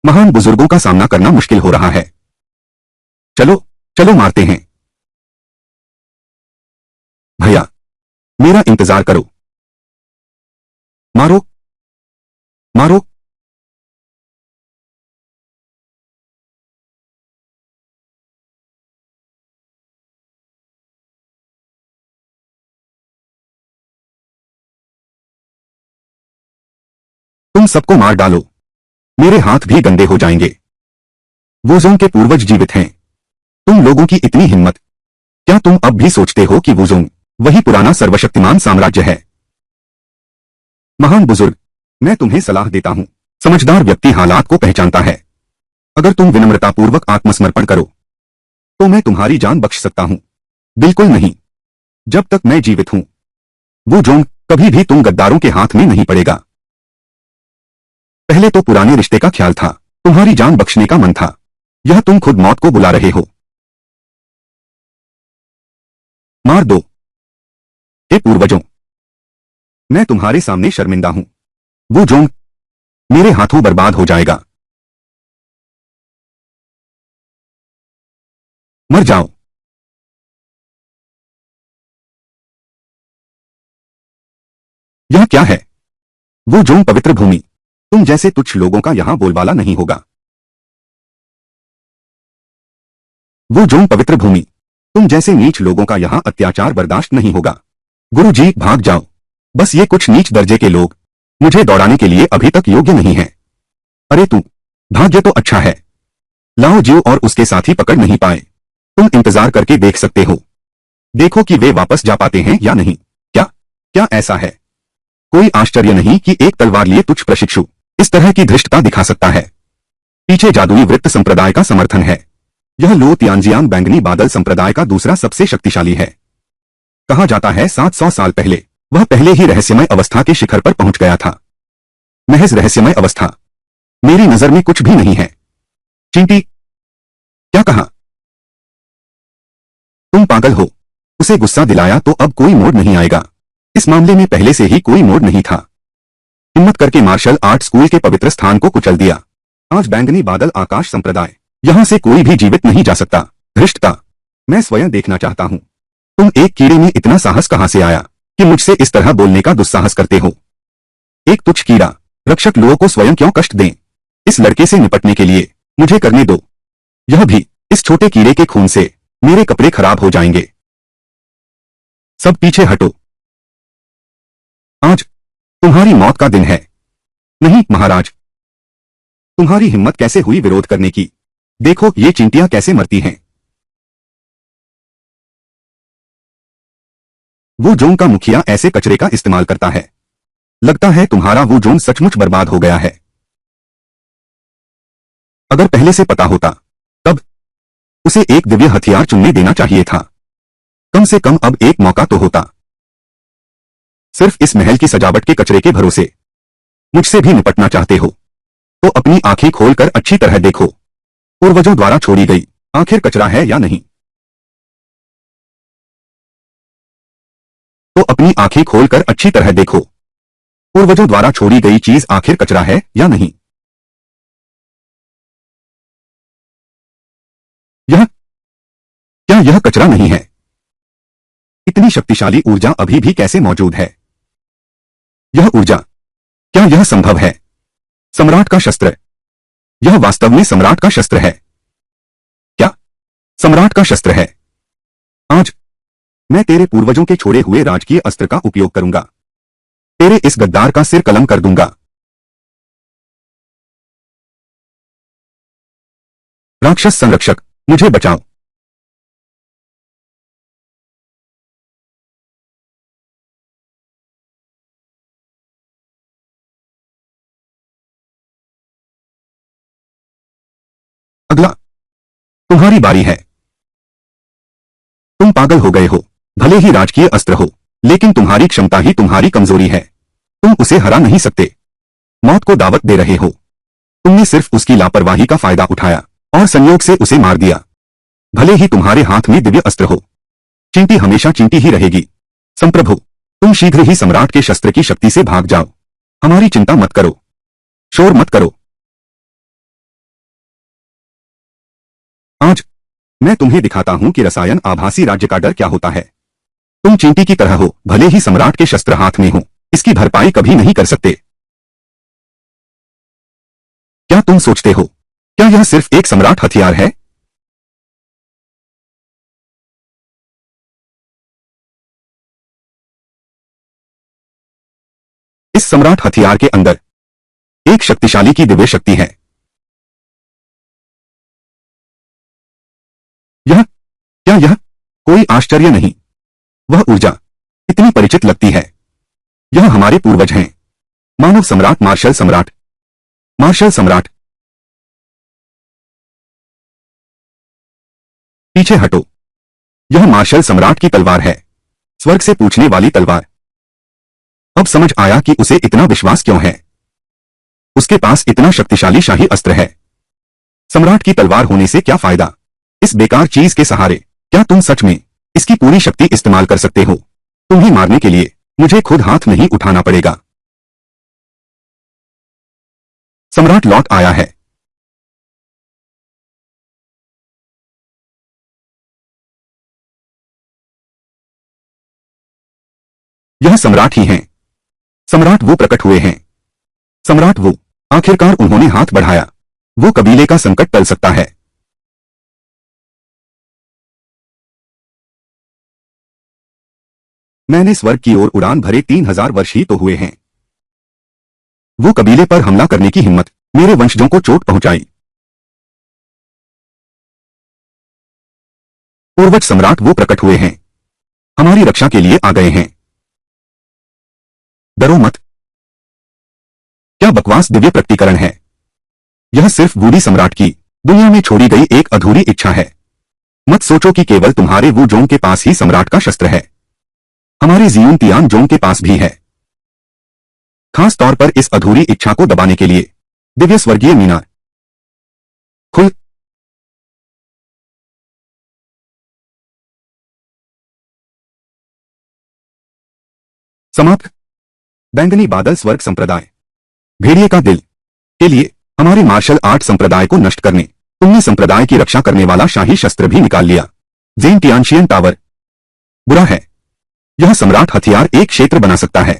S1: महान बुजुर्गों का सामना करना मुश्किल हो रहा है। चलो, चलो मारते हैं। भैया, मेरा इंतजार करो। मारो, मारो। तुम सबको मार डालो। मेरे हाथ भी गंदे हो जाएंगे। वुजोंग के पूर्वज जीवित हैं। तुम लोगों की इतनी हिम्मत। क्या तुम अब भी सोचते हो कि वुजोंग वही पुराना सर्वशक्तिमान साम्राज्य है? महान बुजुर्ग, मैं तुम्हें सलाह देता हूं। समझदार व्यक्ति हालात को पहचानता है। अगर तुम विनम्रतापूर्वक आत्मसमर्पण करो तो मैं तुम्हारी जान बख्श सकता हूं। बिल्कुल नहीं। जब तक मैं जीवित हूं, वुजोंग कभी भी तुम गद्दारों के हाथ में नहीं पड़ेगा। पहले तो पुराने रिश्ते का ख्याल था, तुम्हारी जान बख्शने का मन था। यह तुम खुद मौत को बुला रहे हो। मार दो। हे पूर्वजों, मैं तुम्हारे सामने शर्मिंदा हूं। वुजोंग मेरे हाथों बर्बाद हो जाएगा। मर जाओ। यह क्या है? वुजोंग पवित्र भूमि। तुम जैसे तुच्छ लोगों का यहां बोलबाला नहीं होगा। वुजोंग पवित्र भूमि। तुम जैसे नीच लोगों का यहां अत्याचार बर्दाश्त नहीं होगा। गुरुजी, भाग जाओ। बस ये कुछ नीच दर्जे के लोग मुझे दौड़ाने के लिए अभी तक योग्य नहीं हैं। अरे तू, भाग्य तो अच्छा है, लाओ ज्यू और उसके साथी पकड़ नहीं पाए। तुम इंतजार करके देख सकते हो। देखो कि वे वापस जा पाते हैं या नहीं। क्या क्या ऐसा है? कोई आश्चर्य नहीं कि एक तलवार लिए तुच्छ प्रशिक्षु इस तरह की धृष्टता दिखा सकता है। पीछे जादुई वृत्त संप्रदाय का समर्थन है। यह लो तियानजियांग बैंगनी बादल संप्रदाय का दूसरा सबसे शक्तिशाली है। कहा जाता है 700 साल पहले वह पहले ही रहस्यमय अवस्था के शिखर पर पहुंच गया था। महज रहस्यमय अवस्था। मेरी नजर में कुछ भी नहीं है। चींटी, क्या कहा? तुम पागल हो। उसे गुस्सा दिलाया तो अब कोई मोड़ नहीं आएगा। इस मामले में पहले से ही कोई मोड़ नहीं था। हिम्मत करके मार्शल आर्ट स्कूल के पवित्र स्थान को कुचल दिया। आज बैंगनी बादल आकाश संप्रदाय, यहां से कोई भी जीवित नहीं जा सकता। धृष्टता, मैं स्वयं देखना चाहता हूं। तुम एक कीड़े में इतना साहस कहां से आया कि मुझसे इस तरह बोलने का दुस्साहस करते हो? एक तुच्छ कीड़ा, रक्षक लोगों को स्वयं क्यों कष्ट दें? इस लड़के से निपटने के लिए मुझे करने दो। यह भी इस छोटे कीड़े के खून से मेरे कपड़े खराब हो जाएंगे। सब पीछे हटो। आज तुम्हारी मौत का दिन है। नहीं महाराज, तुम्हारी हिम्मत कैसे हुई विरोध करने की? देखो ये चींटियां कैसे मरती हैं। वो जोन का मुखिया ऐसे कचरे का इस्तेमाल करता है। लगता है तुम्हारा वो जोन सचमुच बर्बाद हो गया है। अगर पहले से पता होता तब उसे एक दिव्य हथियार चुनने देना चाहिए था। कम से कम अब एक मौका तो होता। सिर्फ इस महल की सजावट के कचरे के भरोसे मुझसे भी निपटना चाहते हो तो अपनी आंखें खोलकर अच्छी तरह देखो। पूर्वजों द्वारा छोड़ी गई आखिर कचरा है या नहीं? तो अपनी आंखें खोलकर अच्छी तरह देखो। पूर्वजों द्वारा छोड़ी गई चीज आखिर कचरा है या नहीं? क्या यह कचरा नहीं है? इतनी शक्तिशाली ऊर्जा अभी भी कैसे मौजूद है? यह ऊर्जा, क्या यह संभव है? सम्राट का शस्त्र। यह वास्तव में सम्राट का शस्त्र है। क्या सम्राट का शस्त्र है? आज मैं तेरे पूर्वजों के छोड़े हुए राजकीय अस्त्र का उपयोग करूंगा। तेरे इस गद्दार का सिर कलम कर दूंगा। राक्षस संरक्षक, मुझे बचाओ। अगला तुम्हारी बारी है। तुम पागल हो गए हो। भले ही राजकीय अस्त्र हो, लेकिन तुम्हारी क्षमता ही तुम्हारी कमजोरी है। तुम उसे हरा नहीं सकते। मौत को दावत दे रहे हो। तुमने सिर्फ उसकी लापरवाही का फायदा उठाया और संयोग से उसे मार दिया। भले ही तुम्हारे हाथ में दिव्य अस्त्र हो, चींटी हमेशा चींटी ही रहेगी। संप्रभु, तुम शीघ्र ही सम्राट के शस्त्र की शक्ति से भाग जाओ। हमारी चिंता मत करो। शोर मत करो। आज मैं तुम्हें दिखाता हूं कि रसायन आभासी राज्य का डर क्या होता है। तुम चींटी की तरह हो, भले ही सम्राट के शस्त्र हाथ में हो, इसकी भरपाई कभी नहीं कर सकते। क्या तुम सोचते हो, क्या यह सिर्फ एक सम्राट हथियार है? इस सम्राट हथियार के अंदर एक शक्तिशाली की दिव्य शक्ति है। क्या यह कोई आश्चर्य नहीं? वह ऊर्जा इतनी परिचित लगती है। यह हमारे पूर्वज हैं। मानव सम्राट मार्शल सम्राट। मार्शल सम्राट, पीछे हटो। यह मार्शल सम्राट की तलवार है। स्वर्ग से पूछने वाली तलवार। अब समझ आया कि उसे इतना विश्वास क्यों है। उसके पास इतना शक्तिशाली शाही अस्त्र है। सम्राट की तलवार होने से क्या फायदा इस बेकार चीज के सहारे? क्या तुम सच में इसकी पूरी शक्ति इस्तेमाल कर सकते हो? तुम्हें मारने के लिए मुझे खुद हाथ नहीं उठाना पड़ेगा। सम्राट लौट आया है। यह सम्राट ही हैं। सम्राट वो प्रकट हुए हैं। सम्राट वो, आखिरकार उन्होंने हाथ बढ़ाया। वो कबीले का संकट टल सकता है। मैंने स्वर्ग की ओर उड़ान भरे 3000 वर्ष ही तो हुए हैं। वो कबीले पर हमला करने की हिम्मत, मेरे वंशजों को चोट पहुंचाई। पूर्वज सम्राट वो प्रकट हुए हैं, हमारी रक्षा के लिए आ गए हैं। डरो मत। क्या बकवास दिव्य प्रकटीकरण है। यह सिर्फ बूढ़ी सम्राट की दुनिया में छोड़ी गई एक अधूरी इच्छा है। मत सोचो कि केवल तुम्हारे वू जोंग के पास ही सम्राट का शस्त्र है। हमारे जियून तियान जोंग के पास भी है। खास तौर पर इस अधूरी इच्छा को दबाने के लिए दिव्य स्वर्गीय मीनार खुल। समाप्त। बैंगनी बादल स्वर्ग संप्रदाय भेड़िए का दिल के लिए हमारे मार्शल आर्ट संप्रदाय को नष्ट करने तुमने संप्रदाय की रक्षा करने वाला शाही शस्त्र भी निकाल लिया। जेन तियानशियन टावर बुरा है। यह सम्राट हथियार एक क्षेत्र बना सकता है,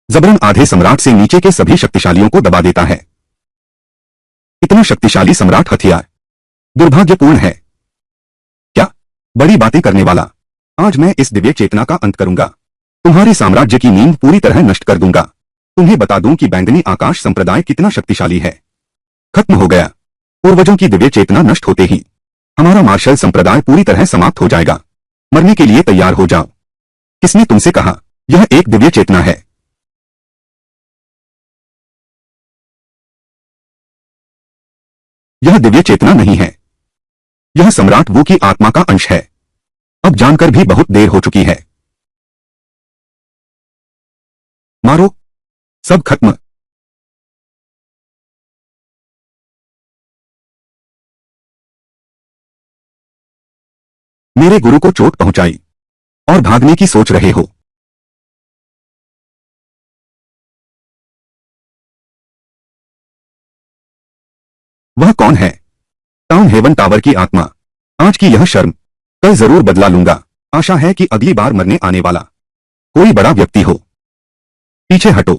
S1: जबरन आधे सम्राट से नीचे के सभी शक्तिशालियों को दबा देता है। इतना शक्तिशाली सम्राट हथियार दुर्भाग्यपूर्ण है। क्या बड़ी बातें करने वाला। आज मैं इस दिव्य चेतना का अंत करूंगा, तुम्हारे साम्राज्य की नींद पूरी तरह नष्ट कर दूंगा। तुम्हें बता दूं कि बैंगनी आकाश संप्रदाय कितना शक्तिशाली है। खत्म हो गया। पूर्वजों की दिव्य चेतना नष्ट होते ही हमारा मार्शल संप्रदाय पूरी तरह समाप्त हो जाएगा। मरने के लिए तैयार हो जाओ। किसने तुमसे कहा यह एक दिव्य चेतना है। यह दिव्य चेतना नहीं है, यह सम्राट वू की आत्मा का अंश है। अब जानकर भी बहुत देर हो चुकी है। मारो, सब खत्म। मेरे गुरु को चोट पहुंचाई और भागने की सोच रहे हो। वह कौन है। टाउन हेवन टावर की आत्मा। आज की यह शर्म कल जरूर बदला लूंगा। आशा है कि अगली बार मरने आने वाला कोई बड़ा व्यक्ति हो। पीछे हटो।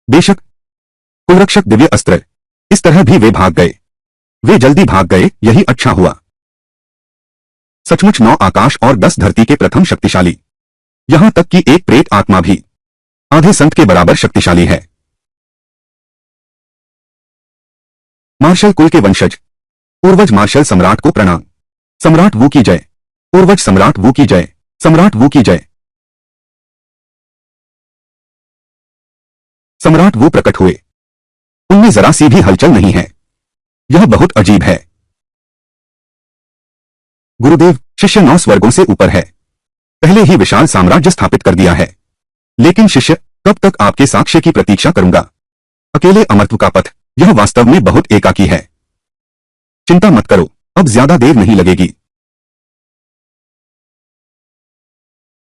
S1: बेशक कुलरक्षक दिव्य अस्त्र। इस तरह भी वे भाग गए। वे जल्दी भाग गए, यही अच्छा हुआ। सचमुच 9 आकाश और 10 धरती के प्रथम शक्तिशाली, यहां तक कि एक प्रेत आत्मा भी आधे संत के बराबर शक्तिशाली है। मार्शल कुल के वंशज, पूर्वज मार्शल सम्राट को प्रणाम। सम्राट वू की जय। पूर्वज सम्राट वू की जय। सम्राट वू की जय। सम्राट वू प्रकट हुए। उनमें जरा सी भी हलचल नहीं है। यह बहुत अजीब है। गुरुदेव, शिष्य 9 स्वर्गों से ऊपर है। पहले ही विशाल साम्राज्य स्थापित कर दिया है। लेकिन शिष्य, कब तक आपके साक्ष्य की प्रतीक्षा करूंगा। अकेले अमरत्व का पथ, यह वास्तव में बहुत एकाकी है। चिंता मत करो, अब ज्यादा देर नहीं लगेगी।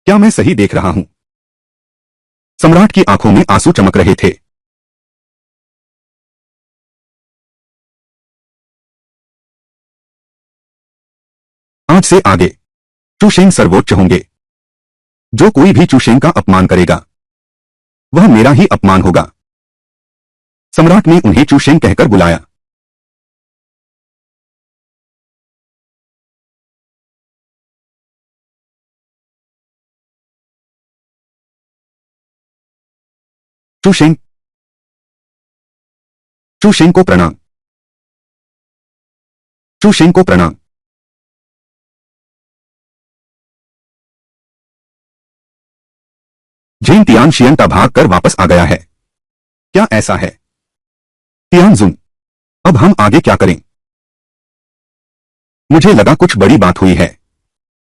S1: क्या मैं सही देख रहा हूं। सम्राट की आंखों में आंसू चमक रहे थे। आज से आगे चूशेंग सर्वोच्च होंगे। जो कोई भी चूशेंग का अपमान करेगा वह मेरा ही अपमान होगा। सम्राट ने उन्हें चूशेंग कहकर बुलाया। चूशेंग, चूशेंग को प्रणाम। चूशेंग को प्रणाम। झेन तियानशियन का भाग कर वापस आ गया है। क्या ऐसा है। तियानजुन, अब हम आगे क्या करें। मुझे लगा कुछ बड़ी बात हुई है।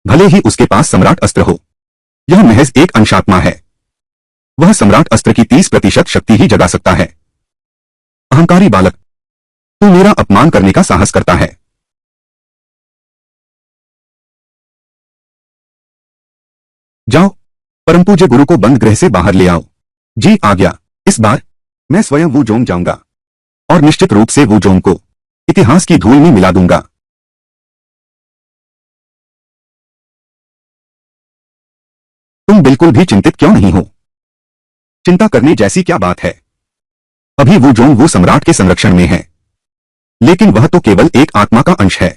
S1: भले ही उसके पास सम्राट अस्त्र हो, यह महज एक अंशात्मा है। वह सम्राट अस्त्र की 30% शक्ति ही जगा सकता है। अहंकारी बालक, तू मेरा अपमान करने का साहस करता है। जाओ, परमपूज्य गुरु को बंद गृह से बाहर ले आओ। जी आ गया। इस बार मैं स्वयं वू जोंग जाऊंगा और निश्चित रूप से वू जोंग को इतिहास की धूल में मिला दूंगा। तुम बिल्कुल भी चिंतित क्यों नहीं हो। चिंता करने जैसी क्या बात है। अभी वू जोंग वू सम्राट के संरक्षण में है, लेकिन वह तो केवल एक आत्मा का अंश है।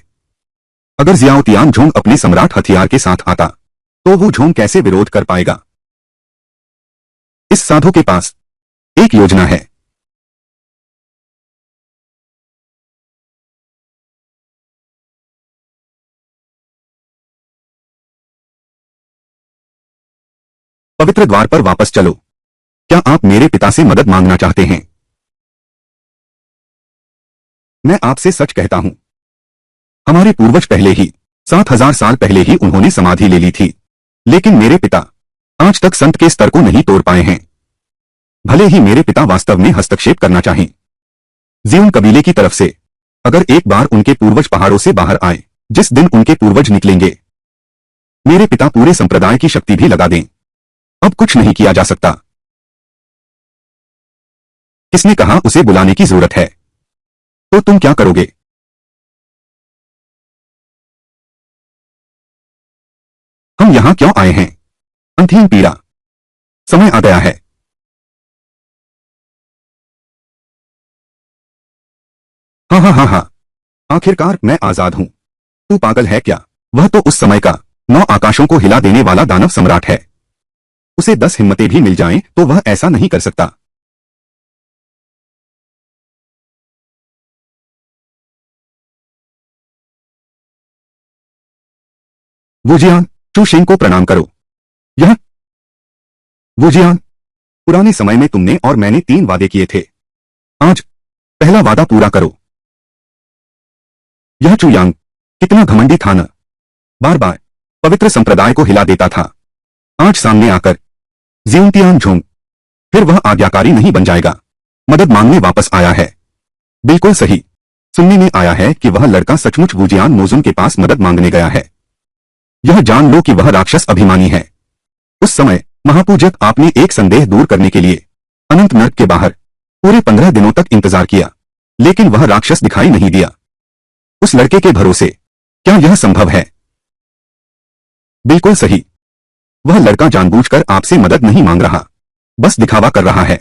S1: अगर जियाओ तियान झोंग अपने सम्राट हथियार के साथ आता तो वू झोंग कैसे विरोध कर पाएगा। इस साधु के पास एक योजना है। पवित्र द्वार पर वापस चलो। क्या आप मेरे पिता से मदद मांगना चाहते हैं? मैं आपसे सच कहता हूं, हमारे पूर्वज पहले ही 7,000 साल पहले ही उन्होंने समाधि ले ली थी, लेकिन मेरे पिता आज तक संत के स्तर को नहीं तोड़ पाए हैं। भले ही मेरे पिता वास्तव में हस्तक्षेप करना चाहें। जियोन कबीले की तरफ से अगर एक बार उनके पूर्वज पहाड़ों से बाहर आए, जिस दिन उनके पूर्वज निकलेंगे, मेरे पिता पूरे संप्रदाय की शक्ति भी लगा दें, अब कुछ नहीं किया जा सकता। किसने कहा उसे बुलाने की जरूरत है? तो तुम क्या करोगे? हम यहां क्यों आए हैं? अंतिम पीड़ा। समय आ गया है। हाँ हाँ हाँ हाँ, आखिरकार मैं आजाद हूं। तू पागल है क्या? वह तो उस समय का 9 आकाशों को हिला देने वाला दानव सम्राट है। उसे 10 हिम्मतें भी मिल जाएं तो वह ऐसा नहीं कर सकता। वुजियान, चू शेंग को प्रणाम करो। यह वुजियान, पुराने समय में तुमने और मैंने 3 वादे किए थे। आज पहला वादा पूरा करो। यह चुयांग कितना घमंडी था न, बार बार पवित्र संप्रदाय को हिला देता था। आज सामने आकर जिउंतियान झोंग, फिर वह आज्ञाकारी नहीं बन जाएगा। मदद मांगने वापस आया है। बिल्कुल सही। सुनने में आया है कि वह लड़का सचमुच वुजियान मोजुन के पास मदद मांगने गया है। यह जान लो कि वह राक्षस अभिमानी है। उस समय महापूजक आपने एक संदेह दूर करने के लिए अनंत नर्क के बाहर पूरे 15 दिनों तक इंतजार किया, लेकिन वह राक्षस दिखाई नहीं दिया। उस लड़के के भरोसे क्या यह संभव है? बिल्कुल सही। वह लड़का जानबूझकर आपसे मदद नहीं मांग रहा, बस दिखावा कर रहा है।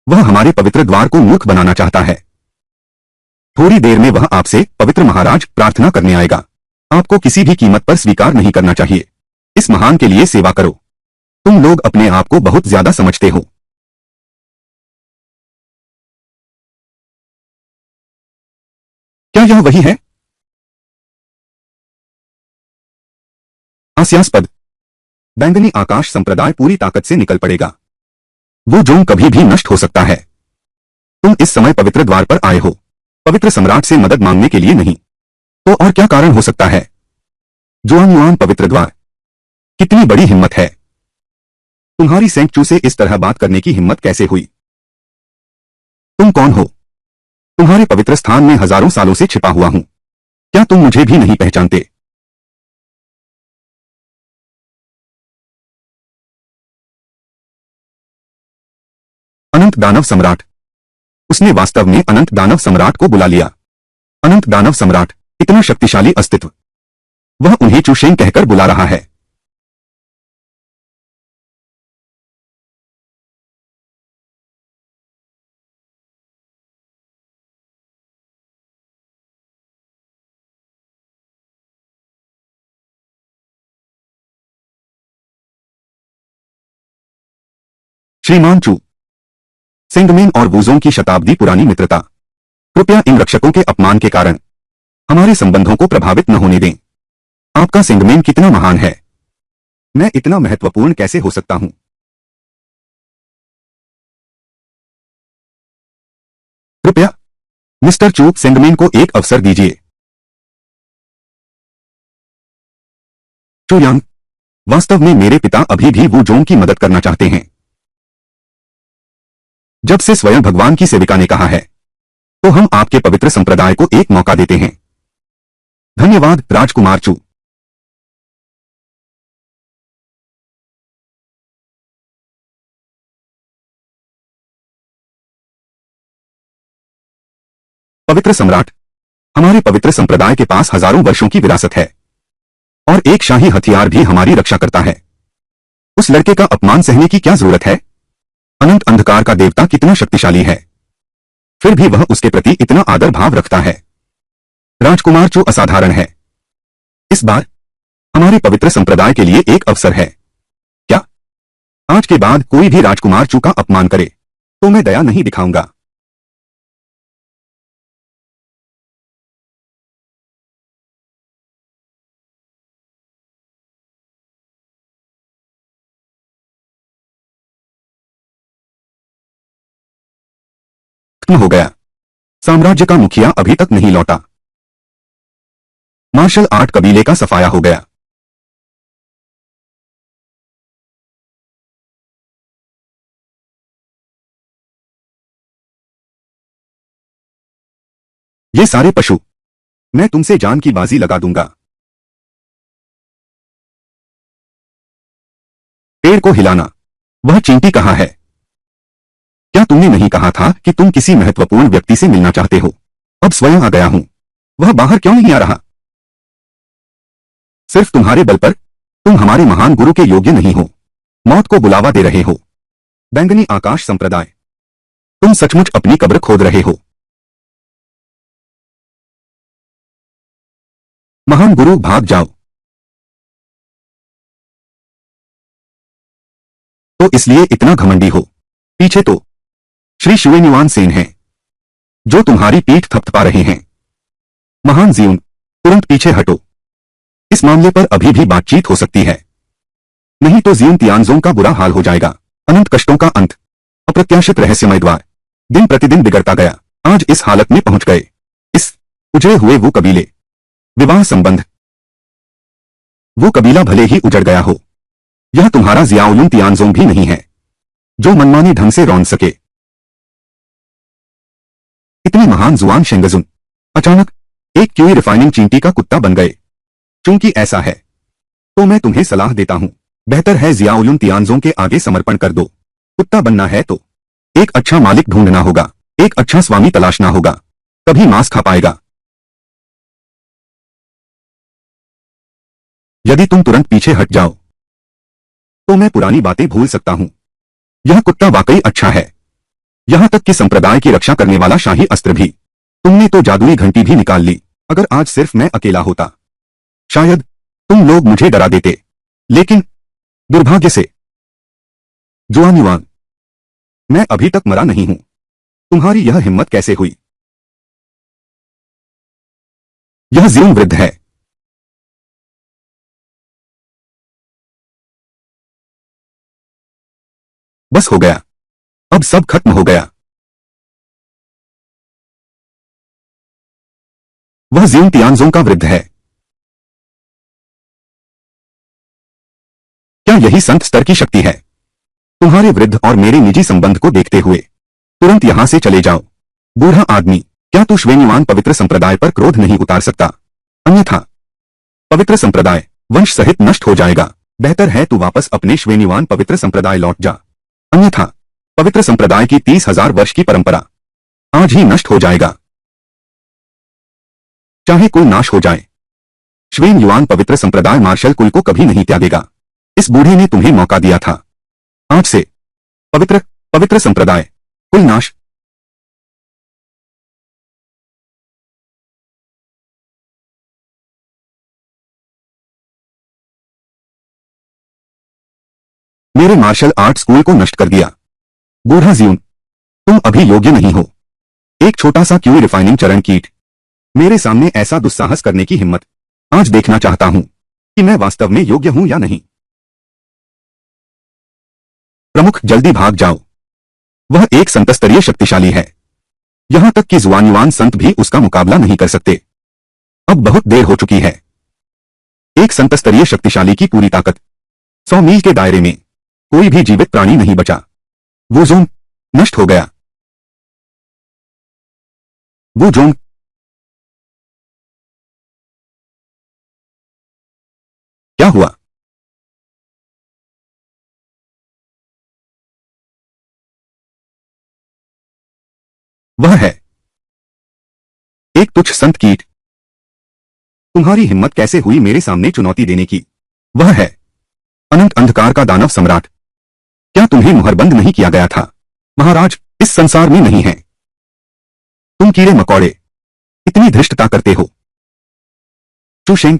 S1: वह हमारे पवित्र द्वार को मूर्ख बनाना चाहता है। थोड़ी देर में वह आपसे पवित्र महाराज प्रार्थना करने आएगा। आपको किसी भी कीमत पर स्वीकार नहीं करना चाहिए। इस महान के लिए सेवा करो। तुम लोग अपने आप को बहुत ज्यादा समझते हो। क्या यह वही है? हास्यास्पद। बैंगनी आकाश संप्रदाय पूरी ताकत से निकल पड़ेगा। वो जोंग कभी भी नष्ट हो सकता है। तुम इस समय पवित्र द्वार पर आए हो, पवित्र सम्राट से मदद मांगने के लिए नहीं। तो और क्या कारण हो सकता है? जुआन पवित्र द्वार, कितनी बड़ी हिम्मत है। तुम्हारी सेंकचू से इस तरह बात करने की हिम्मत कैसे हुई? तुम कौन हो? तुम्हारे पवित्र स्थान में हजारों सालों से छिपा हुआ हूं। क्या तुम मुझे भी नहीं पहचानते? अनंत दानव सम्राट। उसने वास्तव में अनंत दानव सम्राट को बुला लिया। अनंत दानव सम्राट, इतना शक्तिशाली अस्तित्व। वह उन्हें चुशेंग कहकर बुला रहा है। श्रीमान चू, सेंगमेन और वूजोंग की शताब्दी पुरानी मित्रता, कृपया इन रक्षकों के अपमान के कारण हमारे संबंधों को प्रभावित न होने दें। आपका सेंगमेन कितना महान है। मैं इतना महत्वपूर्ण कैसे हो सकता हूं? कृपया मिस्टर चू सेंगमेन को एक अवसर दीजिए। चू यांग, वास्तव में मेरे पिता अभी भी वूजोंग की मदद करना चाहते हैं। जब से स्वयं भगवान की सेविका ने कहा है, तो हम आपके पवित्र संप्रदाय को एक मौका देते हैं। धन्यवाद राजकुमार चू। पवित्र सम्राट, हमारे पवित्र संप्रदाय के पास हजारों वर्षों की विरासत है और एक शाही हथियार भी हमारी रक्षा करता है। उस लड़के का अपमान सहने की क्या जरूरत है? अनंत अंधकार का देवता कितना शक्तिशाली है, फिर भी वह उसके प्रति इतना आदर भाव रखता है। राजकुमार जो असाधारण है। इस बार हमारे पवित्र संप्रदाय के लिए एक अवसर है। क्या आज के बाद कोई भी राजकुमार चू का अपमान करे तो मैं दया नहीं दिखाऊंगा। खत्म हो गया। साम्राज्य का मुखिया अभी तक नहीं लौटा। मार्शल आर्ट कबीले का सफाया हो गया। ये सारे पशु, मैं तुमसे जान की बाजी लगा दूंगा। पेड़ को हिलाना। वह चींटी कहाँ है? क्या तुमने नहीं कहा था कि तुम किसी महत्वपूर्ण व्यक्ति से मिलना चाहते हो? अब स्वयं आ गया हूं। वह बाहर क्यों नहीं आ रहा? सिर्फ तुम्हारे बल पर तुम हमारे महान गुरु के योग्य नहीं हो। मौत को बुलावा दे रहे हो। बैंगनी आकाश संप्रदाय, तुम सचमुच अपनी कब्र खोद रहे हो। महान गुरु भाग जाओ। तो इसलिए इतना घमंडी हो? पीछे तो श्री शिवेनिवान सेन हैं, जो तुम्हारी पीठ थपथपा रहे हैं। महान जीवन, तुरंत पीछे हटो। इस मामले पर अभी भी बातचीत हो सकती है, नहीं तो जीवन तियानजोंग का बुरा हाल हो जाएगा। अनंत कष्टों का अंत। अप्रत्याशित रहस्यमय द्वार दिन प्रतिदिन बिगड़ता गया। आज इस हालत में पहुंच गए। इस उजड़े हुए वो कबीले, विवाह संबंध। वो कबीला भले ही उजड़ गया हो, यह तुम्हारा जियाउलुन तियानजोंग भी नहीं है, जो मनमाने ढंग से रौन सके। इतने महान जुआन शेंगजुन अचानक एक क्यूई रिफाइनिंग चींटी का कुत्ता बन गए। चूंकि ऐसा है, तो मैं तुम्हें सलाह देता हूं, बेहतर है जियाउलुन तियानजोंग के आगे समर्पण कर दो। कुत्ता बनना है तो एक अच्छा मालिक ढूंढना होगा, एक अच्छा स्वामी तलाशना होगा, तभी मांस खा पाएगा। यदि तुम तुरंत पीछे हट जाओ, तो मैं पुरानी बातें भूल सकता हूं। यह कुत्ता वाकई अच्छा है, यहां तक कि संप्रदाय की रक्षा करने वाला शाही अस्त्र भी। तुमने तो जादुई घंटी भी निकाल ली। अगर आज सिर्फ मैं अकेला होता, शायद तुम लोग मुझे डरा देते, लेकिन दुर्भाग्य से जुआन युआन, मैं अभी तक मरा नहीं हूं। तुम्हारी यह हिम्मत कैसे हुई? यह जीवन वृद्ध है। बस हो गया, अब सब खत्म हो गया। वह जीवन तियानजोंग का वृद्ध है। क्या यही संत स्तर की शक्ति है? तुम्हारे वृद्ध और मेरे निजी संबंध को देखते हुए तुरंत यहां से चले जाओ। बूढ़ा आदमी, क्या तू श्वेनिवान पवित्र संप्रदाय पर क्रोध नहीं उतार सकता? अन्यथा पवित्र संप्रदाय वंश सहित नष्ट हो जाएगा। बेहतर है तू वापस अपने श्वेनिवान पवित्र संप्रदाय लौट जा, अन्यथा पवित्र संप्रदाय की 30,000 वर्ष की परंपरा आज ही नष्ट हो जाएगा। चाहे कुल नाश हो जाए, श्वेन युआन पवित्र संप्रदाय मार्शल कुल को कभी नहीं त्यागेगा। इस बूढ़े ने तुम्हें मौका दिया था, आज से पवित्र पवित्र संप्रदाय कुल नाश। मेरे मार्शल आर्ट स्कूल को नष्ट कर दिया। बूढ़ा जीवन, तुम अभी योग्य नहीं हो। एक छोटा सा क्यूई रिफाइनिंग चरण कीट, मेरे सामने ऐसा दुस्साहस करने की हिम्मत। आज देखना चाहता हूं कि मैं वास्तव में योग्य हूं या नहीं। प्रमुख, जल्दी भाग जाओ। वह एक संतस्तरीय शक्तिशाली है, यहां तक कि जुआन संत भी उसका मुकाबला नहीं कर सकते। अब बहुत देर हो चुकी है। एक संतस्तरीय शक्तिशाली की पूरी ताकत, 100 मील के दायरे में कोई भी जीवित प्राणी नहीं बचा। वो जोन नष्ट हो गया। वो जोन, क्या हुआ? वह है एक तुच्छ संत कीट। तुम्हारी हिम्मत कैसे हुई मेरे सामने चुनौती देने की? वह है अनंत अंधकार का दानव सम्राट। क्या तुम्हें मुहरबंद नहीं किया गया था? महाराज इस संसार में नहीं है। तुम कीड़े मकोड़े इतनी धृष्टता करते हो। चुशेंग,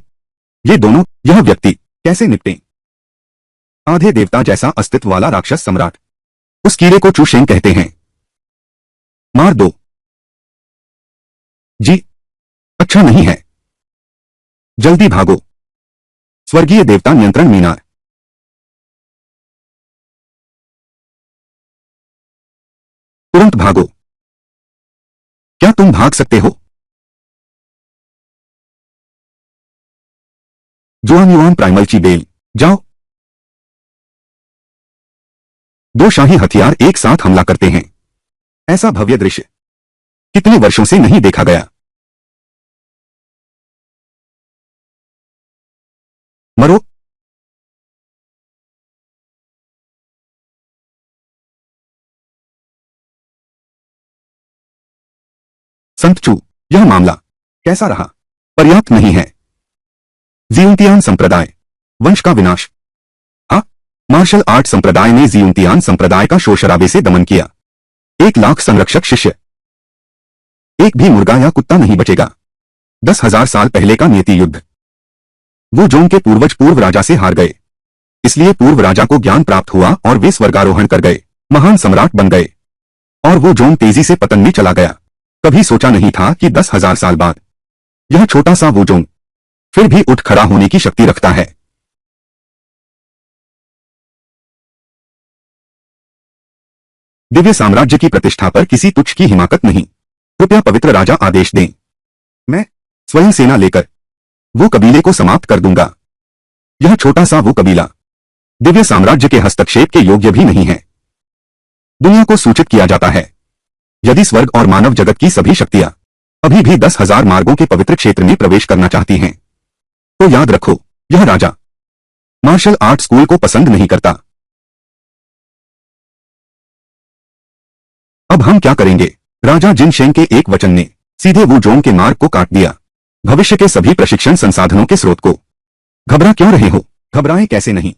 S1: ये दोनों, यह व्यक्ति कैसे निपटे? आधे देवता जैसा अस्तित्व वाला राक्षस सम्राट, उस कीड़े को चुशेंग कहते हैं। मार दो। जी, अच्छा नहीं है। जल्दी भागो। स्वर्गीय देवता नियंत्रण मीनार। तुरंत भागो। तुम भाग सकते हो? जुआन प्राइमल चीबेल, जाओ। दो शाही हथियार एक साथ हमला करते हैं। ऐसा भव्य दृश्य कितने वर्षों से नहीं देखा गया। मरो। संत चू, यह मामला कैसा रहा? पर्याप्त नहीं है। जियुनतियान संप्रदाय, वंश का विनाश। हाँ, मार्शल आर्ट संप्रदाय ने जियुनतियान संप्रदाय का शोरशराबे से दमन किया। 1 लाख संरक्षक शिष्य, एक भी मुर्गा या कुत्ता नहीं बचेगा। 10,000 साल पहले का नियति युद्ध। वो जोंग के पूर्वज पूर्व राजा से हार गए, इसलिए पूर्व राजा को ज्ञान प्राप्त हुआ और वे स्वर्गारोहण कर गए, महान सम्राट बन गए। और वो जोंग तेजी से पतन में चला गया। कभी सोचा नहीं था कि 10,000 साल बाद यह छोटा सा वो जोंग फिर भी उठ खड़ा होने की शक्ति रखता है। दिव्य साम्राज्य की प्रतिष्ठा पर किसी तुच्छ की हिमाकत नहीं। कृपया पवित्र राजा आदेश दें। मैं स्वयं सेना लेकर वो कबीले को समाप्त कर दूंगा। यह छोटा सा वो कबीला दिव्य साम्राज्य के हस्तक्षेप के योग्य भी नहीं है। दुनिया को सूचित किया जाता है, यदि स्वर्ग और मानव जगत की सभी शक्तियां अभी भी 10,000 मार्गों के पवित्र क्षेत्र में प्रवेश करना चाहती हैं, तो याद रखो, यह राजा मार्शल आर्ट स्कूल को पसंद नहीं करता। अब हम क्या करेंगे? राजा जिनशेंग के एक वचन ने सीधे वू जोंग के मार्ग को काट दिया, भविष्य के सभी प्रशिक्षण संसाधनों के स्रोत को। घबरा क्यों रहे हो? घबराएं कैसे नहीं।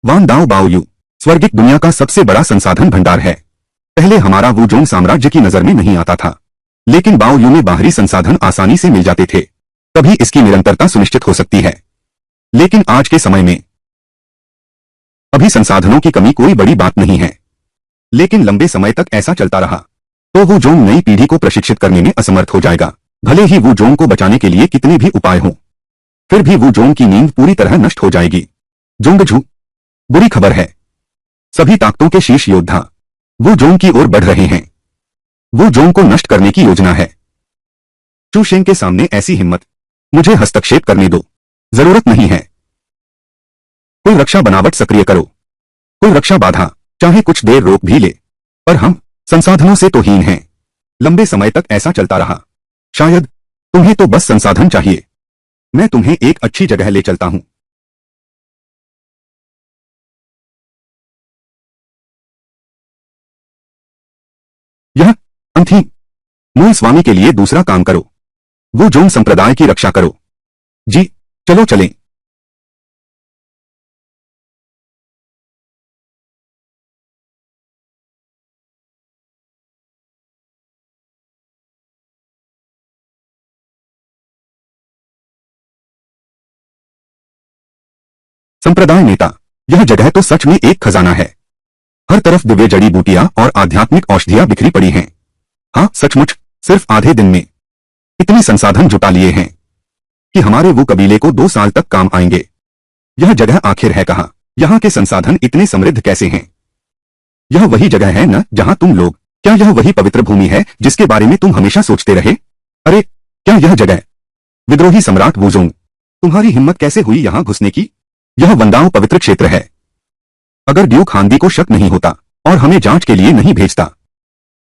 S1: वान दाओ बाओयू स्वर्गिक दुनिया का सबसे बड़ा संसाधन भंडार है। पहले हमारा वू जोंग साम्राज्य की नजर में नहीं आता था, लेकिन बाओयू में बाहरी संसाधन आसानी से मिल जाते थे, तभी इसकी निरंतरता सुनिश्चित हो सकती है। लेकिन आज के समय में अभी संसाधनों की कमी कोई बड़ी बात नहीं है, लेकिन लंबे समय तक ऐसा चलता रहा तो वू जोंग नई पीढ़ी को प्रशिक्षित करने में असमर्थ हो जाएगा। भले ही वू जोंग को बचाने के लिए कितने भी उपाय हों, फिर भी वू जोंग की नींद पूरी तरह नष्ट हो जाएगी। जोंगझू, बुरी खबर है, सभी ताकतों के शीर्ष योद्धा वू जोंग की ओर बढ़ रहे हैं। वू जोंग को नष्ट करने की योजना है। चू शेंग के सामने ऐसी हिम्मत, मुझे हस्तक्षेप करने दो। जरूरत नहीं है। कोई रक्षा बनावट सक्रिय करो, कोई रक्षा बाधा चाहे कुछ देर रोक भी ले, पर हम संसाधनों से तो हीन हैं। लंबे समय तक ऐसा चलता रहा। शायद तुम्हें तो बस संसाधन चाहिए। मैं तुम्हें एक अच्छी जगह ले चलता हूं। यह अंथी मूल स्वामी के लिए दूसरा काम करो। वो जोंग संप्रदाय की रक्षा करो। जी, चलो चलें। संप्रदाय नेता, यह जगह तो सच में एक खजाना है। हर तरफ दिव्य जड़ी बूटियां और आध्यात्मिक औषधियां बिखरी पड़ी हैं। हाँ, सचमुच सिर्फ आधे दिन में इतने संसाधन जुटा लिए हैं कि हमारे वो कबीले को 2 साल तक काम आएंगे। यह जगह आखिर है कहाँ? यहाँ के संसाधन इतने समृद्ध कैसे हैं? यह वही जगह है न जहाँ तुम लोग? क्या यह वही पवित्र भूमि है जिसके बारे में तुम हमेशा सोचते रहे? अरे, क्या यह जगह? विद्रोही सम्राट वूजोंग, तुम्हारी हिम्मत कैसे हुई यहाँ घुसने की? यह वंदाओ पवित्र क्षेत्र है। अगर ड्यूक हांदी को शक नहीं होता और हमें जांच के लिए नहीं भेजता,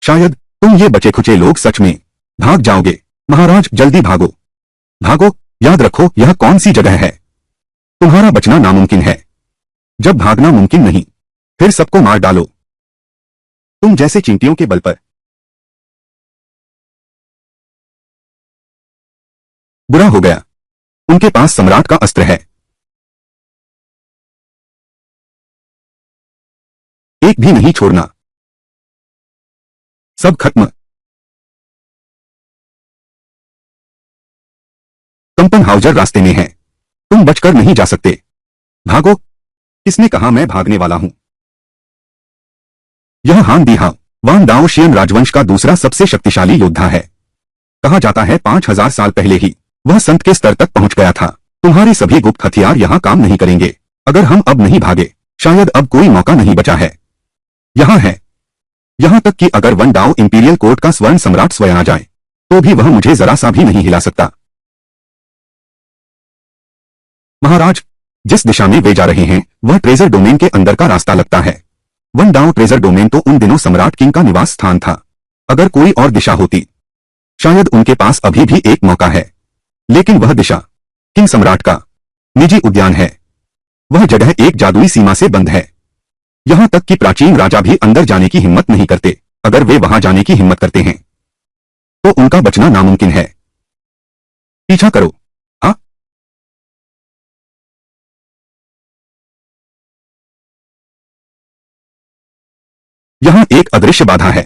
S1: शायद तुम ये बचे खुचे लोग सच में भाग जाओगे। महाराज, जल्दी भागो, भागो। याद रखो, यह कौन सी जगह है? तुम्हारा बचना नामुमकिन है। जब भागना मुमकिन नहीं, फिर सबको मार डालो, तुम जैसे चींटियों के बल पर। बुरा हो गया, उनके पास सम्राट का अस्त्र है। एक भी नहीं छोड़ना। सब खत्म। कंपन हाउजर रास्ते में है, तुम बचकर नहीं जा सकते। भागो। किसने कहा मैं भागने वाला हूं? यह हान दी हाउ, वान दाओ शियन राजवंश का दूसरा सबसे शक्तिशाली योद्धा है। कहा जाता है 5,000 साल पहले ही वह संत के स्तर तक पहुंच गया था। तुम्हारे सभी गुप्त हथियार यहां काम नहीं करेंगे अगर हम अब नहीं भागे। शायद अब कोई मौका नहीं बचा है। यहां है। यहां तक कि अगर वन डाओ इंपीरियल कोर्ट का स्वर्ण सम्राट स्वयं आ जाए तो भी वह मुझे जरा सा भी नहीं हिला सकता। महाराज, जिस दिशा में वे जा रहे हैं वह ट्रेजर डोमेन के अंदर का रास्ता लगता है। वन डाउ ट्रेजर डोमेन तो उन दिनों सम्राट किंग का निवास स्थान था। अगर कोई और दिशा होती, शायद उनके पास अभी भी एक मौका है, लेकिन वह दिशा किंग सम्राट का निजी उद्यान है। वह जगह एक जादुई सीमा से बंद है। यहां तक कि प्राचीन राजा भी अंदर जाने की हिम्मत नहीं करते। अगर वे वहां जाने की हिम्मत करते हैं तो उनका बचना नामुमकिन है। पीछा करो। हाँ, यहां एक अदृश्य बाधा है।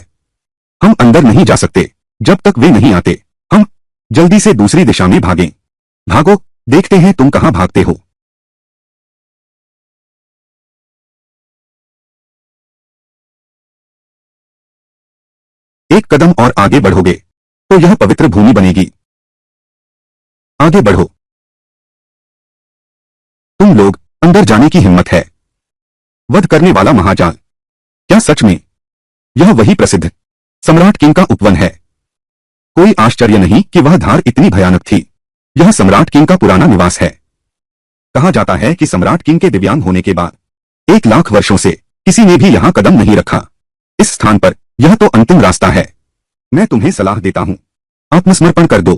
S1: हम अंदर नहीं जा सकते जब तक वे नहीं आते। हम जल्दी से दूसरी दिशा में भागें। भागो, देखते हैं तुम कहां भागते हो। एक कदम और आगे बढ़ोगे तो यह पवित्र भूमि बनेगी। आगे बढ़ो। तुम लोग, अंदर जाने की हिम्मत है। वध करने वाला महाजाल। क्या सच में यह वही प्रसिद्ध सम्राट किंग का उपवन है? कोई आश्चर्य नहीं कि वह धार इतनी भयानक थी। यह सम्राट किंग का पुराना निवास है। कहा जाता है कि सम्राट किंग के दिव्यांग होने के बाद 1 लाख वर्षों से किसी ने भी यहां कदम नहीं रखा। इस स्थान पर यह तो अंतिम रास्ता है। मैं तुम्हें सलाह देता हूं, आत्मसमर्पण कर दो।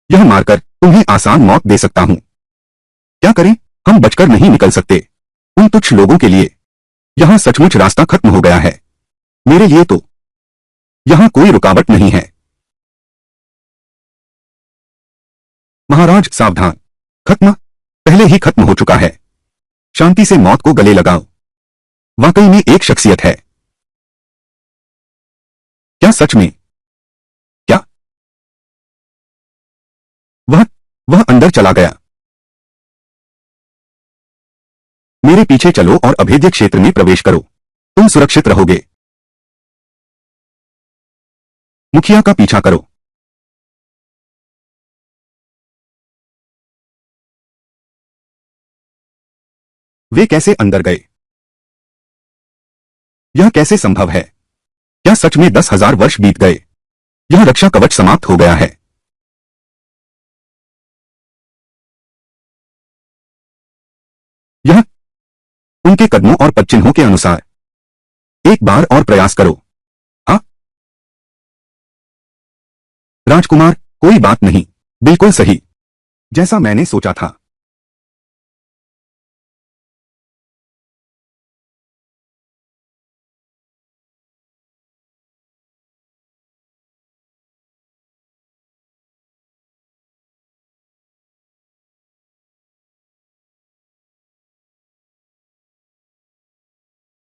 S1: यह मारकर तुम्हें आसान मौत दे सकता हूं। क्या करें? हम बचकर नहीं निकल सकते। उन तुच्छ लोगों के लिए यहां सचमुच रास्ता खत्म हो गया है। मेरे लिए तो यहां कोई रुकावट नहीं है। महाराज सावधान, खत्म पहले ही खत्म हो चुका है। शांति से मौत को गले लगाओ। वाकई में एक शख्सियत है। क्या सच में? क्या? वह अंदर चला गया। मेरे पीछे चलो और अभेद्य क्षेत्र में प्रवेश करो। तुम सुरक्षित रहोगे। मुखिया का पीछा करो। वे कैसे अंदर गए? यह कैसे संभव है? क्या सच में 10,000 वर्ष बीत गए? यह रक्षा कवच समाप्त हो गया है। यह उनके कदमों और पदचिन्हों के अनुसार। एक बार और प्रयास करो। हाँ राजकुमार, कोई बात नहीं। बिल्कुल सही, जैसा मैंने सोचा था।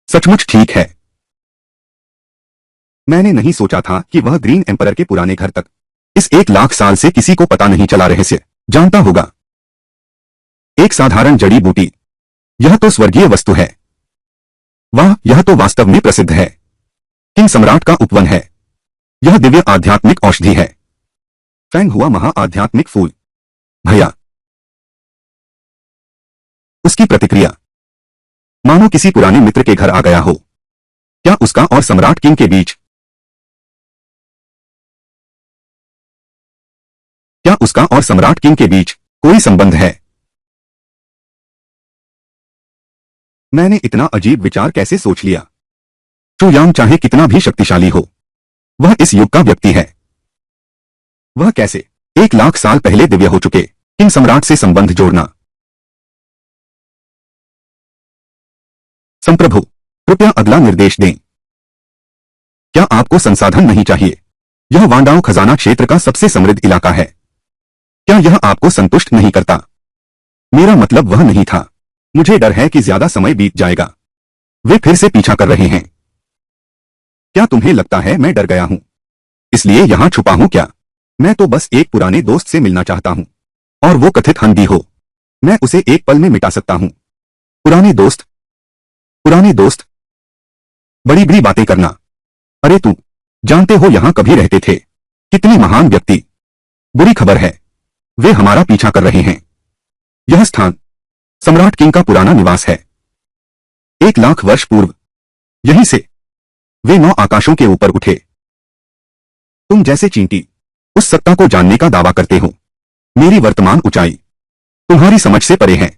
S1: सचमुच ठीक है। मैंने नहीं सोचा था कि वह ग्रीन एम्परर के पुराने घर तक इस 1 लाख साल से किसी को पता नहीं चला रहस्य जानता होगा। एक साधारण जड़ी बूटी। यह तो स्वर्गीय वस्तु है। वाह, यह तो वास्तव में प्रसिद्ध है। किंग सम्राट का उपवन है। यह दिव्य आध्यात्मिक औषधि है। फैंग हुआ महा आध्यात्मिक फूल। भैया, उसकी प्रतिक्रिया मानो किसी पुराने मित्र के घर आ गया हो। क्या उसका और सम्राट किंग के बीच क्या उसका और सम्राट किंग के बीच कोई संबंध है? मैंने इतना अजीब विचार कैसे सोच लिया? चू यांग चाहे कितना भी शक्तिशाली हो, वह इस युग का व्यक्ति है। वह कैसे 1 लाख साल पहले दिव्य हो चुके किंग सम्राट से संबंध जोड़ना? संप्रभु, कृपया अगला निर्देश दें। क्या आपको संसाधन नहीं चाहिए? यह वांडाओ खजाना क्षेत्र का सबसे समृद्ध इलाका है। क्या यह आपको संतुष्ट नहीं करता? मेरा मतलब वह नहीं था। मुझे डर है कि ज्यादा समय बीत जाएगा। वे फिर से पीछा कर रहे हैं। क्या तुम्हें लगता है मैं डर गया हूं, इसलिए यहां छुपा हूं क्या? मैं तो बस एक पुराने दोस्त से मिलना चाहता हूं, और वो कथित हंदी हो। मैं उसे एक पल में मिटा सकता हूं। पुराने दोस्त, पुराने दोस्त, बड़ी बड़ी बातें करना। अरे तू जानते हो यहां कभी रहते थे? कितने महान व्यक्ति। बुरी खबर है, वे हमारा पीछा कर रहे हैं। यह स्थान सम्राट किंग का पुराना निवास है। 1 लाख वर्ष पूर्व यहीं से वे 9 आकाशों के ऊपर उठे। तुम जैसे चींटी उस सत्ता को जानने का दावा करते हो। मेरी वर्तमान ऊंचाई तुम्हारी समझ से परे है।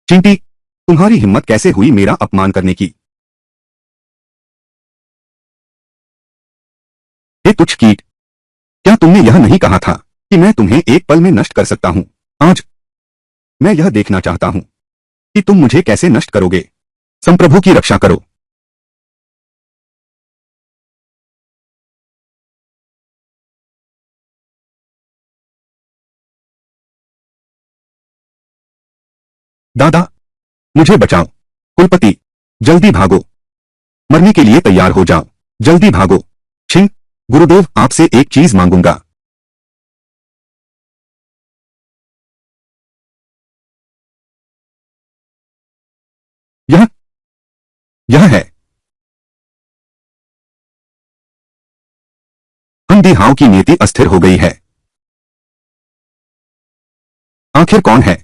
S1: चिंटी, तुम्हारी हिम्मत कैसे हुई मेरा अपमान करने की? हे तुच्छ कीट, क्या तुमने यह नहीं कहा था कि मैं तुम्हें एक पल में नष्ट कर सकता हूं? आज मैं यह देखना चाहता हूं कि तुम मुझे कैसे नष्ट करोगे। संप्रभु की रक्षा करो। दादा, मुझे बचाओ। कुलपति, जल्दी भागो। मरने के लिए तैयार हो जाओ। जल्दी भागो। छिंग, गुरुदेव आपसे एक चीज मांगूंगा। यह यह है। हंदी हाव की नीति अस्थिर हो गई है। आखिर कौन है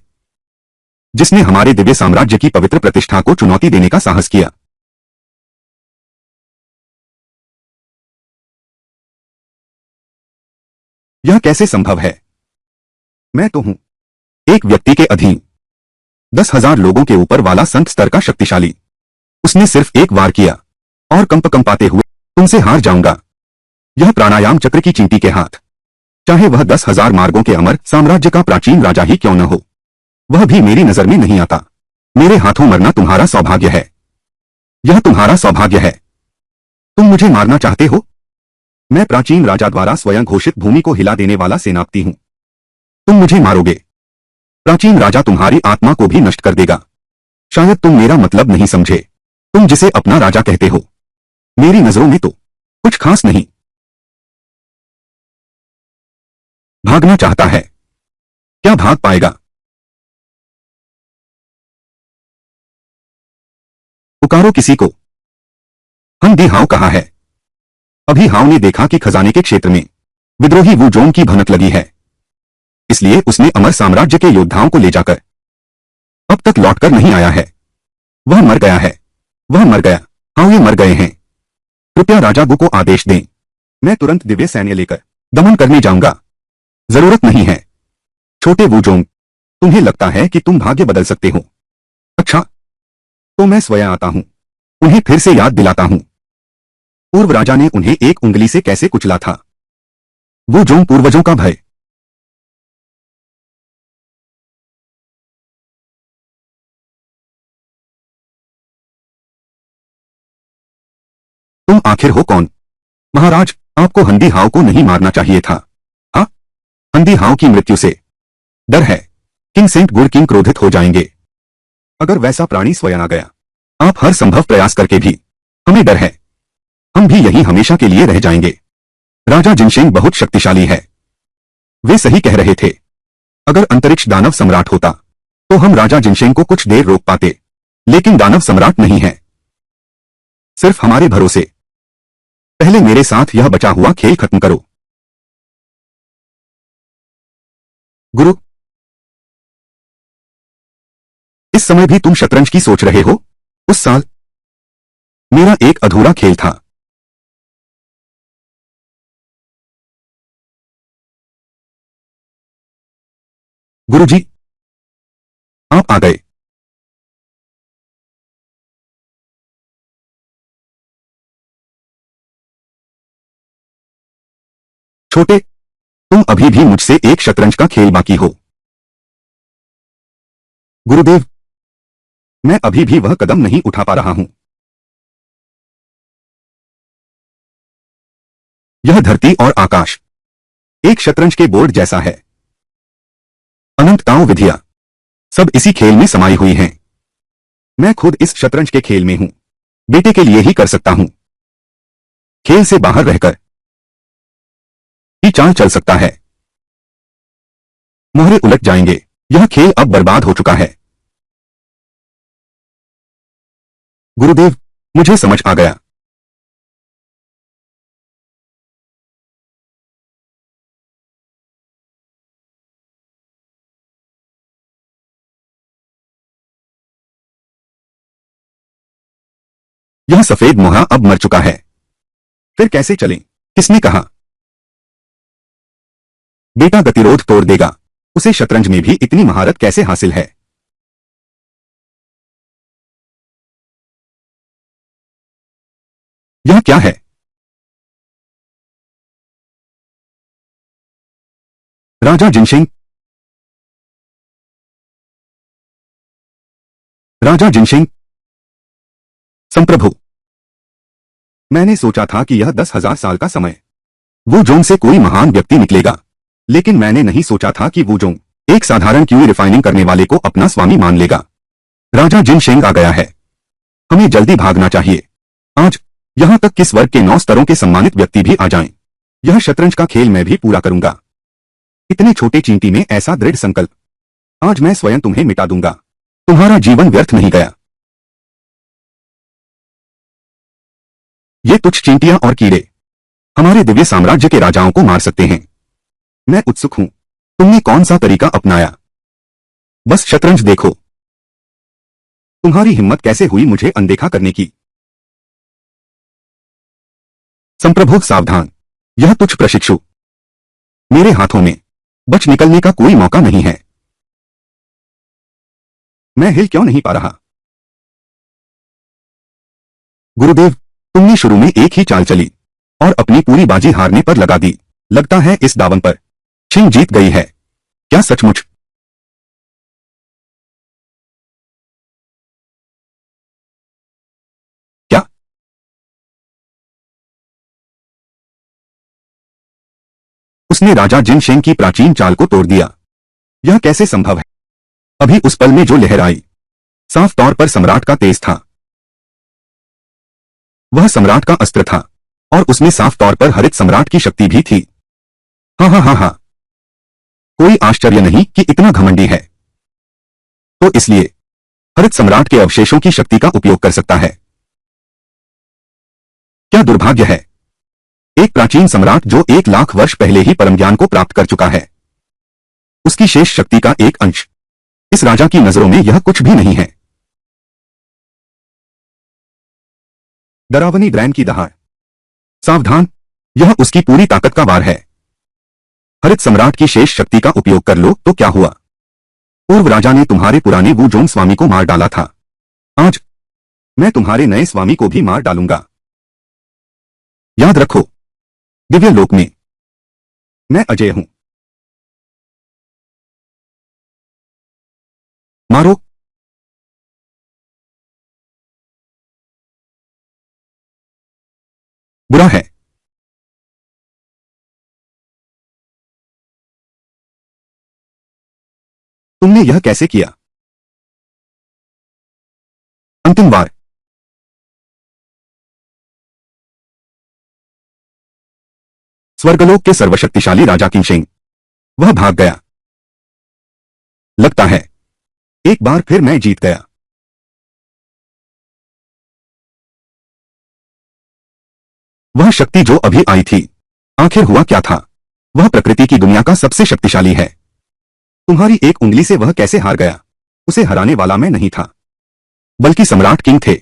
S1: जिसने हमारे दिव्य साम्राज्य की पवित्र प्रतिष्ठा को चुनौती देने का साहस किया? यह कैसे संभव है? मैं तो हूं एक व्यक्ति के अधीन 10,000 लोगों के ऊपर वाला संत स्तर का शक्तिशाली। उसने सिर्फ एक वार किया और कंपाते हुए तुमसे हार जाऊंगा। यह प्राणायाम चक्र की चींटी के हाथ, चाहे वह 10,000 मार्गों के अमर साम्राज्य का प्राचीन राजा ही क्यों न हो, वह भी मेरी नजर में नहीं आता। मेरे हाथों मरना तुम्हारा सौभाग्य है। यह तुम्हारा सौभाग्य है। तुम मुझे मारना चाहते हो? मैं प्राचीन राजा द्वारा स्वयं घोषित भूमि को हिला देने वाला सेनापति हूं। तुम मुझे मारोगे, प्राचीन राजा तुम्हारी आत्मा को भी नष्ट कर देगा। शायद तुम मेरा मतलब नहीं समझे। तुम जिसे अपना राजा कहते हो, मेरी नजरों में तो कुछ खास नहीं। भागना चाहता है? क्या भाग पाएगा? पुकारो किसी को। हम दी हाव कहा है। अभी हाव ने देखा कि खजाने के क्षेत्र में विद्रोही वू जोंग की भनक लगी है। इसलिए उसने अमर साम्राज्य के योद्धाओं को ले जाकर अब तक लौटकर नहीं आया है। वह मर गया है। वह मर गया। हाव ये मर गए हैं। कृपया राजा गु को आदेश दें। मैं तुरंत दिव्य सैन्य लेकर दमन करने जाऊंगा। जरूरत नहीं है। छोटे वूजोंग, तुम्हें लगता है कि तुम भाग्य बदल सकते हो? अच्छा, तो मैं स्वयं आता हूं। उन्हें फिर से याद दिलाता हूं पूर्व राजा ने उन्हें एक उंगली से कैसे कुचला था। वूजोंग पूर्वजों का भय। तुम आखिर हो कौन? महाराज, आपको हंदी हाव को नहीं मारना चाहिए था। हाँ, हंदी हाव की मृत्यु से डर है। किंग सेंट गुड किंग क्रोधित हो जाएंगे अगर वैसा प्राणी स्वयं आ गया। आप हर संभव प्रयास करके भी हमें डर है। हम भी यहीं हमेशा के लिए रह जाएंगे। राजा जिनशेंग बहुत शक्तिशाली है। वे सही कह रहे थे। अगर अंतरिक्ष दानव सम्राट होता तो हम राजा जिनशेंग को कुछ देर रोक पाते, लेकिन दानव सम्राट नहीं है। सिर्फ हमारे भरोसे। पहले मेरे साथ यह बचा हुआ खेल खत्म करो। गुरु, इस समय भी तुम शतरंज की सोच रहे हो? उस साल मेरा एक अधूरा खेल था। गुरुजी, आप आ गए। छोटे, तुम अभी भी मुझसे एक शतरंज का खेल बाकी हो। गुरुदेव, मैं अभी भी वह कदम नहीं उठा पा रहा हूं। यह धरती और आकाश एक शतरंज के बोर्ड जैसा है। अनंतताओं विधियां सब इसी खेल में समाई हुई हैं। मैं खुद इस शतरंज के खेल में हूं। बेटे के लिए ही कर सकता हूं। खेल से बाहर रहकर ही चाल चल सकता है। मोहरे उलट जाएंगे। यह खेल अब बर्बाद हो चुका है। गुरुदेव, मुझे समझ आ गया। यह सफेद मोहा अब मर चुका है। फिर कैसे चलें? किसने कहा? बेटा गतिरोध तोड़ देगा। उसे शतरंज में भी इतनी महारत कैसे हासिल है? यह क्या है? राजा जिनशिंग। राजा जिनशिंग। संप्रभु, मैंने सोचा था कि यह 10,000 साल का समय वो जोंग से कोई महान व्यक्ति निकलेगा, लेकिन मैंने नहीं सोचा था कि वो जोंग एक साधारण क्यूई रिफाइनिंग करने वाले को अपना स्वामी मान लेगा। राजा जिनशेंग आ गया है। हमें जल्दी भागना चाहिए। आज यहां तक कि स्वर्ग के 9 स्तरों के सम्मानित व्यक्ति भी आ जाएं। यह शतरंज का खेल मैं भी पूरा करूंगा। इतने छोटे चींटी में ऐसा दृढ़ संकल्प। आज मैं स्वयं तुम्हें मिटा दूंगा। तुम्हारा जीवन व्यर्थ नहीं गया। ये तुच्छ चींटियां और कीड़े हमारे दिव्य साम्राज्य के राजाओं को मार सकते हैं। मैं उत्सुक हूं, तुमने कौन सा तरीका अपनाया? बस शतरंज देखो। तुम्हारी हिम्मत कैसे हुई मुझे अनदेखा करने की? संप्रभु सावधान, यह तुच्छ प्रशिक्षु मेरे हाथों में बच निकलने का कोई मौका नहीं है। मैं हिल क्यों नहीं पा रहा? गुरुदेव, तुमने शुरू में एक ही चाल चली और अपनी पूरी बाजी हारने पर लगा दी। लगता है इस दावन पर छिंग जीत गई है। क्या सचमुच? क्या? उसने राजा जिनशेंग की प्राचीन चाल को तोड़ दिया। यह कैसे संभव है? अभी उस पल में जो लहर आई, साफ तौर पर सम्राट का तेज था। वह सम्राट का अस्त्र था और उसमें साफ तौर पर हरित सम्राट की शक्ति भी थी। हाँ हाँ हाँ हाँ, कोई आश्चर्य नहीं कि इतना घमंडी है। तो इसलिए हरित सम्राट के अवशेषों की शक्ति का उपयोग कर सकता है। क्या दुर्भाग्य है। एक प्राचीन सम्राट जो 1,00,000 वर्ष पहले ही परम ज्ञान को प्राप्त कर चुका है, उसकी शेष शक्ति का एक अंश। इस राजा की नजरों में यह कुछ भी नहीं है। डरावनी ड्रैन की दहाड़। सावधान, यह उसकी पूरी ताकत का वार है। हरित सम्राट की शेष शक्ति का उपयोग कर लो तो क्या हुआ? पूर्व राजा ने तुम्हारे पुराने वू जोंग स्वामी को मार डाला था। आज मैं तुम्हारे नए स्वामी को भी मार डालूंगा। याद रखो, दिव्य लोक में मैं अजय हूं। मारो। बुरा है। तुमने यह कैसे किया? अंतिम बार। स्वर्गलोक के सर्वशक्तिशाली राजा किंगशेंग, वह भाग गया। लगता है एक बार फिर मैं जीत गया। वह शक्ति जो अभी आई थी, आखिर हुआ क्या था? वह प्रकृति की दुनिया का सबसे शक्तिशाली है। तुम्हारी एक उंगली से वह कैसे हार गया? उसे हराने वाला मैं नहीं था, बल्कि सम्राट किंग थे।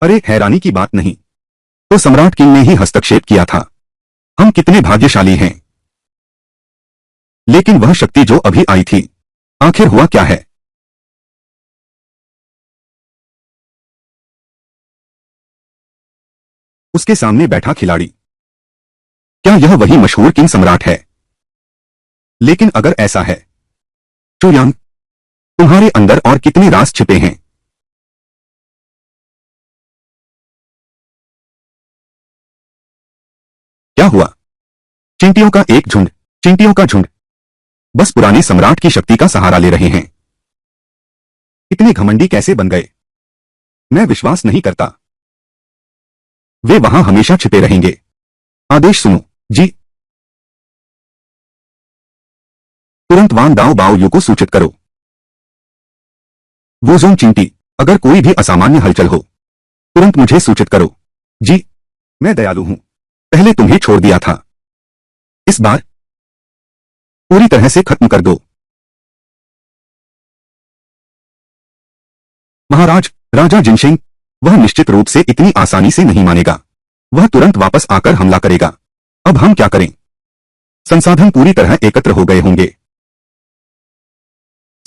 S1: अरे हैरानी की बात नहीं, तो सम्राट किंग ने ही हस्तक्षेप किया था। हम कितने भाग्यशाली हैं। लेकिन वह शक्ति जो अभी आई थी, आखिर हुआ क्या है? उसके सामने बैठा खिलाड़ी, क्या यह वही मशहूर किंग सम्राट है? लेकिन अगर ऐसा है, चुयांग, तुम्हारे अंदर और कितने राज छिपे हैं? क्या हुआ? चींटियों का एक झुंड, चींटियों का झुंड बस पुराने सम्राट की शक्ति का सहारा ले रहे हैं। इतने घमंडी कैसे बन गए? मैं विश्वास नहीं करता। वे वहां हमेशा छिपे रहेंगे। आदेश सुनो। जी। तुरंत वान दाओ बाओ यू को सूचित करो। वो जोंग चींटी, अगर कोई भी असामान्य हलचल हो, तुरंत मुझे सूचित करो। जी। मैं दयालु हूं, पहले तुम्हें छोड़ दिया था। इस बार पूरी तरह से खत्म कर दो। महाराज, राजा जिनशिंग, वह निश्चित रूप से इतनी आसानी से नहीं मानेगा। वह तुरंत वापस आकर हमला करेगा। अब हम क्या करें? संसाधन पूरी तरह एकत्र हो गए होंगे।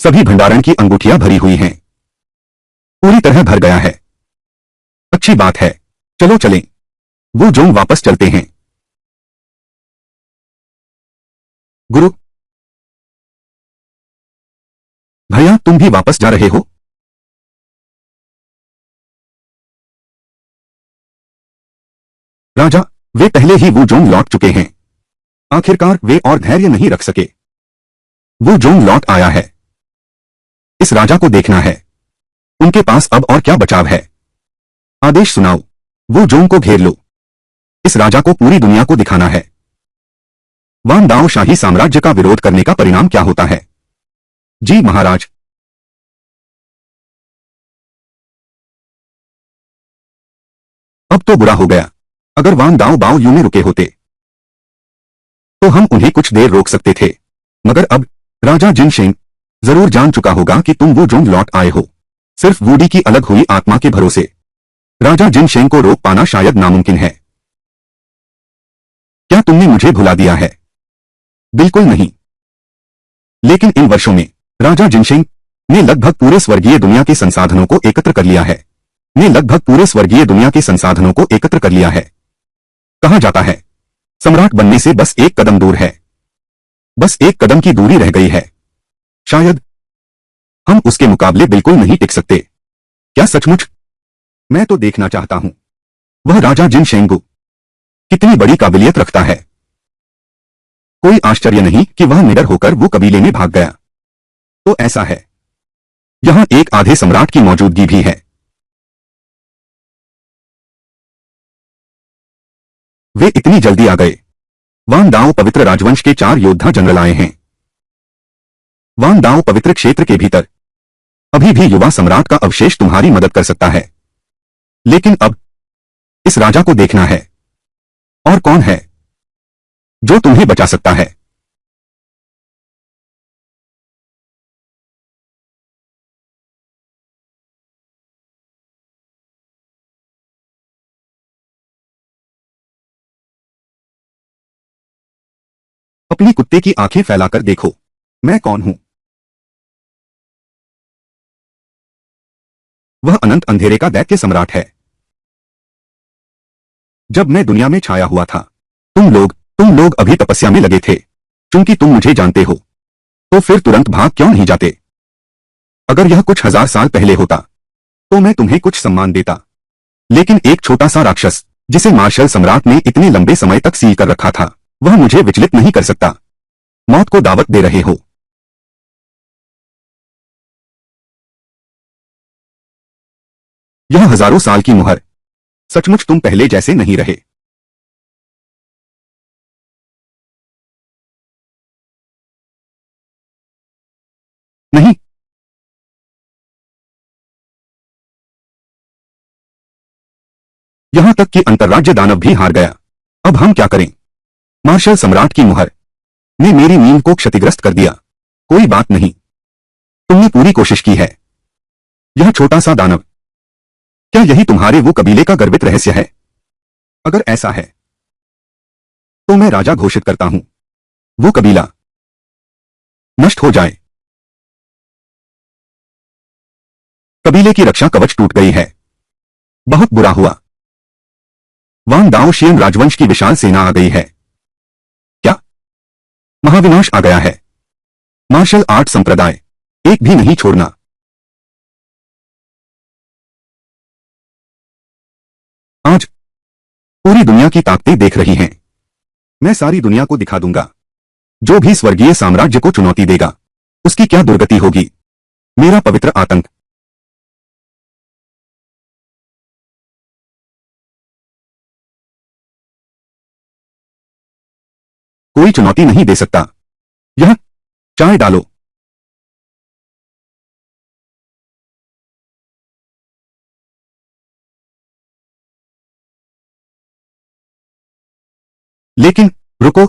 S1: सभी भंडारण की अंगूठियां भरी हुई हैं। पूरी तरह भर गया है। अच्छी बात है। चलो चलें। वो जोंग वापस चलते हैं। गुरु भैया, तुम भी वापस जा रहे हो? राजा, वे पहले ही वो जोंग लौट चुके हैं। आखिरकार वे और धैर्य नहीं रख सके। वो जोंग लौट आया है। इस राजा को देखना है। उनके पास अब और क्या बचाव है? आदेश सुनाओ। वो जोंग को घेर लो। इस राजा को पूरी दुनिया को दिखाना है। वान दाओ शाही साम्राज्य का विरोध करने का परिणाम क्या होता है? जी महाराज। अब तो बुरा हो गया। अगर वान दाओ बाओ यूं में रुके होते तो हम उन्हें कुछ देर रोक सकते थे। मगर अब राजा जिनशेंग जरूर जान चुका होगा कि तुम वो जोंग लौट आए हो। सिर्फ वूडी की अलग हुई आत्मा के भरोसे राजा जिनशेंग को रोक पाना शायद नामुमकिन है। क्या तुमने मुझे भुला दिया है? बिल्कुल नहीं। लेकिन इन वर्षों में राजा जिनशेंग ने लगभग पूरे स्वर्गीय दुनिया के संसाधनों को एकत्र कर लिया है। कहा जाता है सम्राट बनने से बस एक कदम दूर है। बस एक कदम की दूरी रह गई है। शायद हम उसके मुकाबले बिल्कुल नहीं टिक सकते। क्या सचमुच? मैं तो देखना चाहता हूं वह राजा जिनशेंगु कितनी बड़ी काबिलियत रखता है। कोई आश्चर्य नहीं कि वह निडर होकर वो कबीले में भाग गया। तो ऐसा है। यहां एक आधे सम्राट की मौजूदगी भी है। वे इतनी जल्दी आ गए। वांग दाओ पवित्र राजवंश के 4 योद्धा जनरल आए हैं। वांग दाओ पवित्र क्षेत्र के भीतर अभी भी युवा सम्राट का अवशेष तुम्हारी मदद कर सकता है। लेकिन अब इस राजा को देखना है। और कौन है जो तुम्हें बचा सकता है? अपनी कुत्ते की आंखें फैलाकर देखो। मैं कौन हूं? वह अनंत अंधेरे का दैत्य सम्राट है। जब मैं दुनिया में छाया हुआ था तुम लोग अभी तपस्या में लगे थे। चूंकि तुम मुझे जानते हो तो फिर तुरंत भाग क्यों नहीं जाते? अगर यह कुछ हजार साल पहले होता तो मैं तुम्हें कुछ सम्मान देता। लेकिन एक छोटा सा राक्षस जिसे मार्शल सम्राट ने इतने लंबे समय तक सील कर रखा था वह मुझे विचलित नहीं कर सकता। मौत को दावत दे रहे हो। यह हजारों साल की मुहर। सचमुच तुम पहले जैसे नहीं रहे। नहीं। यहां तक कि अंतर्राज्य दानव भी हार गया। अब हम क्या करें? मार्शल सम्राट की मुहर ने मेरी नींद को क्षतिग्रस्त कर दिया। कोई बात नहीं। तुमने पूरी कोशिश की है। यह छोटा सा दानव, क्या यही तुम्हारे वो कबीले का गर्वित रहस्य है? अगर ऐसा है तो मैं राजा घोषित करता हूं। वो कबीला नष्ट हो जाए। कबीले की रक्षा कवच टूट गई है। बहुत बुरा हुआ। वांग दाओ शियन राजवंश की विशाल सेना आ गई है। क्या? महाविनाश आ गया है। मार्शल आर्ट संप्रदाय एक भी नहीं छोड़ना। आज पूरी दुनिया की ताकतें देख रही हैं। मैं सारी दुनिया को दिखा दूंगा। जो भी स्वर्गीय साम्राज्य को चुनौती देगा उसकी क्या दुर्गति होगी। मेरा पवित्र आतंक। कोई चुनौती नहीं दे सकता। यह चाय डालो। लेकिन रुको।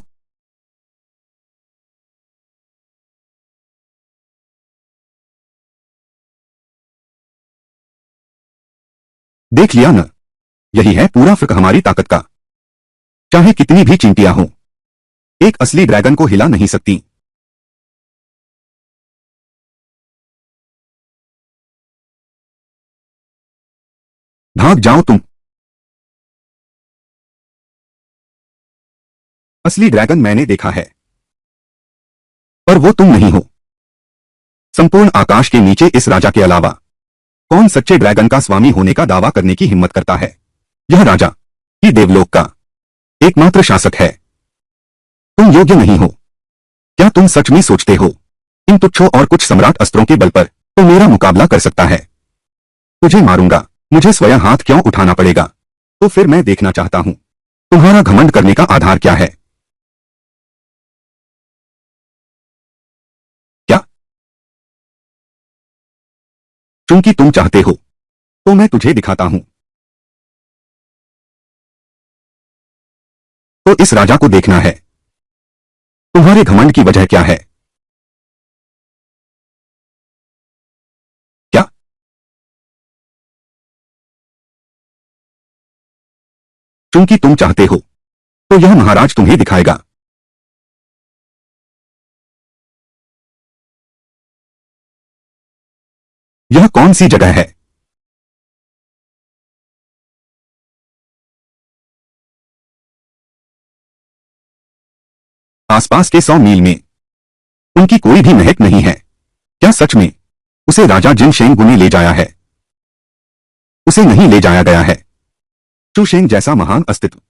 S1: देख लिया न, यही है पूरा फर्क हमारी ताकत का। चाहे कितनी भी चिंटियां हों, एक असली ड्रैगन को हिला नहीं सकती। भाग जाओ तुम। असली ड्रैगन मैंने देखा है, पर वो तुम नहीं हो। संपूर्ण आकाश के नीचे इस राजा के अलावा कौन सच्चे ड्रैगन का स्वामी होने का दावा करने की हिम्मत करता है? यह राजा ही देवलोक का एकमात्र शासक है। तुम योग्य नहीं हो। क्या तुम सच में सोचते हो इन तुच्छों और कुछ सम्राट अस्त्रों के बल पर तो मेरा मुकाबला कर सकता है? तुझे मारूंगा, मुझे स्वयं हाथ क्यों उठाना पड़ेगा? तो फिर मैं देखना चाहता हूं तुम्हारा घमंड करने का आधार क्या है। क्या? चूंकि तुम चाहते हो तो मैं तुझे दिखाता हूं। तो इस राजा को देखना है, तुम्हारे घमंड की वजह क्या है? क्या? चूंकि तुम चाहते हो तो यह महाराज तुम्हें दिखाएगा। यह कौन सी जगह है? आसपास के 100 मील में उनकी कोई भी महक नहीं है। क्या सच में उसे राजा जिन शेंगु ने ले जाया है? उसे नहीं ले जाया गया है। चू शेंग जैसा महान अस्तित्व,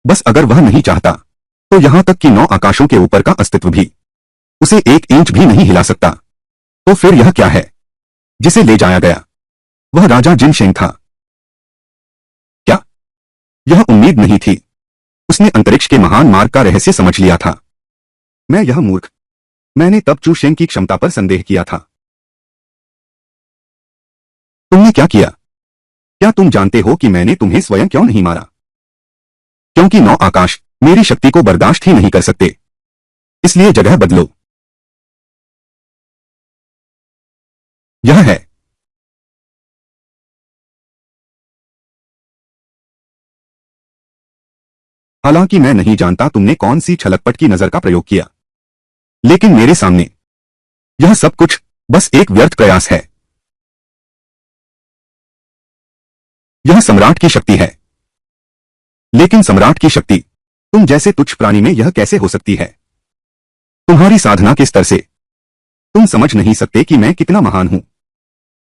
S1: बस अगर वह नहीं चाहता तो यहां तक कि 9 आकाशों के ऊपर का अस्तित्व भी उसे 1 इंच भी नहीं हिला सकता। तो फिर यह क्या है जिसे ले जाया गया? वह राजा जिन शेंग था। क्या यह उम्मीद नहीं थी? उसने अंतरिक्ष के महान मार्ग का रहस्य समझ लिया था। मैं यह मूर्ख, मैंने तब चू शेंग की क्षमता पर संदेह किया था। तुमने क्या किया? क्या तुम जानते हो कि मैंने तुम्हें स्वयं क्यों नहीं मारा? क्योंकि 9 आकाश मेरी शक्ति को बर्दाश्त ही नहीं कर सकते। इसलिए जगह बदलो। यह है। हालांकि मैं नहीं जानता तुमने कौन सी छलकपट की नजर का प्रयोग किया, लेकिन मेरे सामने यह सब कुछ बस एक व्यर्थ प्रयास है। यह सम्राट की शक्ति है। लेकिन सम्राट की शक्ति तुम जैसे तुच्छ प्राणी में यह कैसे हो सकती है? तुम्हारी साधना के स्तर से तुम समझ नहीं सकते कि मैं कितना महान हूं।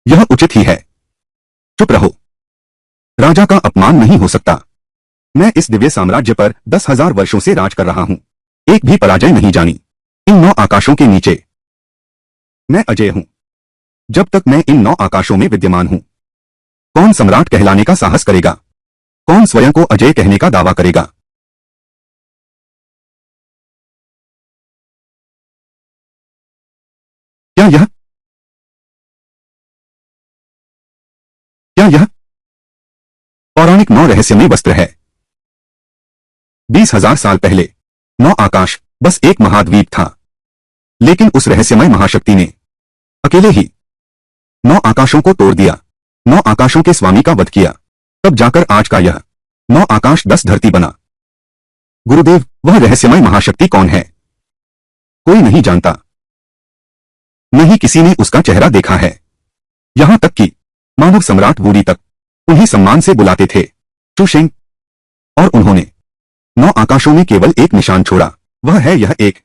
S1: यह उचित ही है। चुप रहो। राजा का अपमान नहीं हो सकता। मैं इस दिव्य साम्राज्य पर 10,000 वर्षों से राज कर रहा हूं, एक भी पराजय नहीं जानी। इन 9 आकाशों के नीचे मैं अजय हूं। जब तक मैं इन 9 आकाशों में विद्यमान हूं, कौन सम्राट कहलाने का साहस करेगा? कौन स्वयं को अजय कहने का दावा करेगा? क्या यह क्या यह पौराणिक 9 रहस्यमय वस्त्र है? 20,000 साल पहले 9 आकाश बस एक महाद्वीप था, लेकिन उस रहस्यमय महाशक्ति ने अकेले ही 9 आकाशों को तोड़ दिया, 9 आकाशों के स्वामी का वध किया। तब जाकर आज का यह 9 आकाश 10 धरती बना। गुरुदेव, वह रहस्यमय महाशक्ति कौन है? कोई नहीं जानता। नहीं किसी ने उसका चेहरा देखा है। यहां तक कि मानव सम्राट वूडी तक उन्हें सम्मान से बुलाते थे, चू शेंग। और उन्होंने 9 आकाशों में केवल एक निशान छोड़ा, वह है यह एक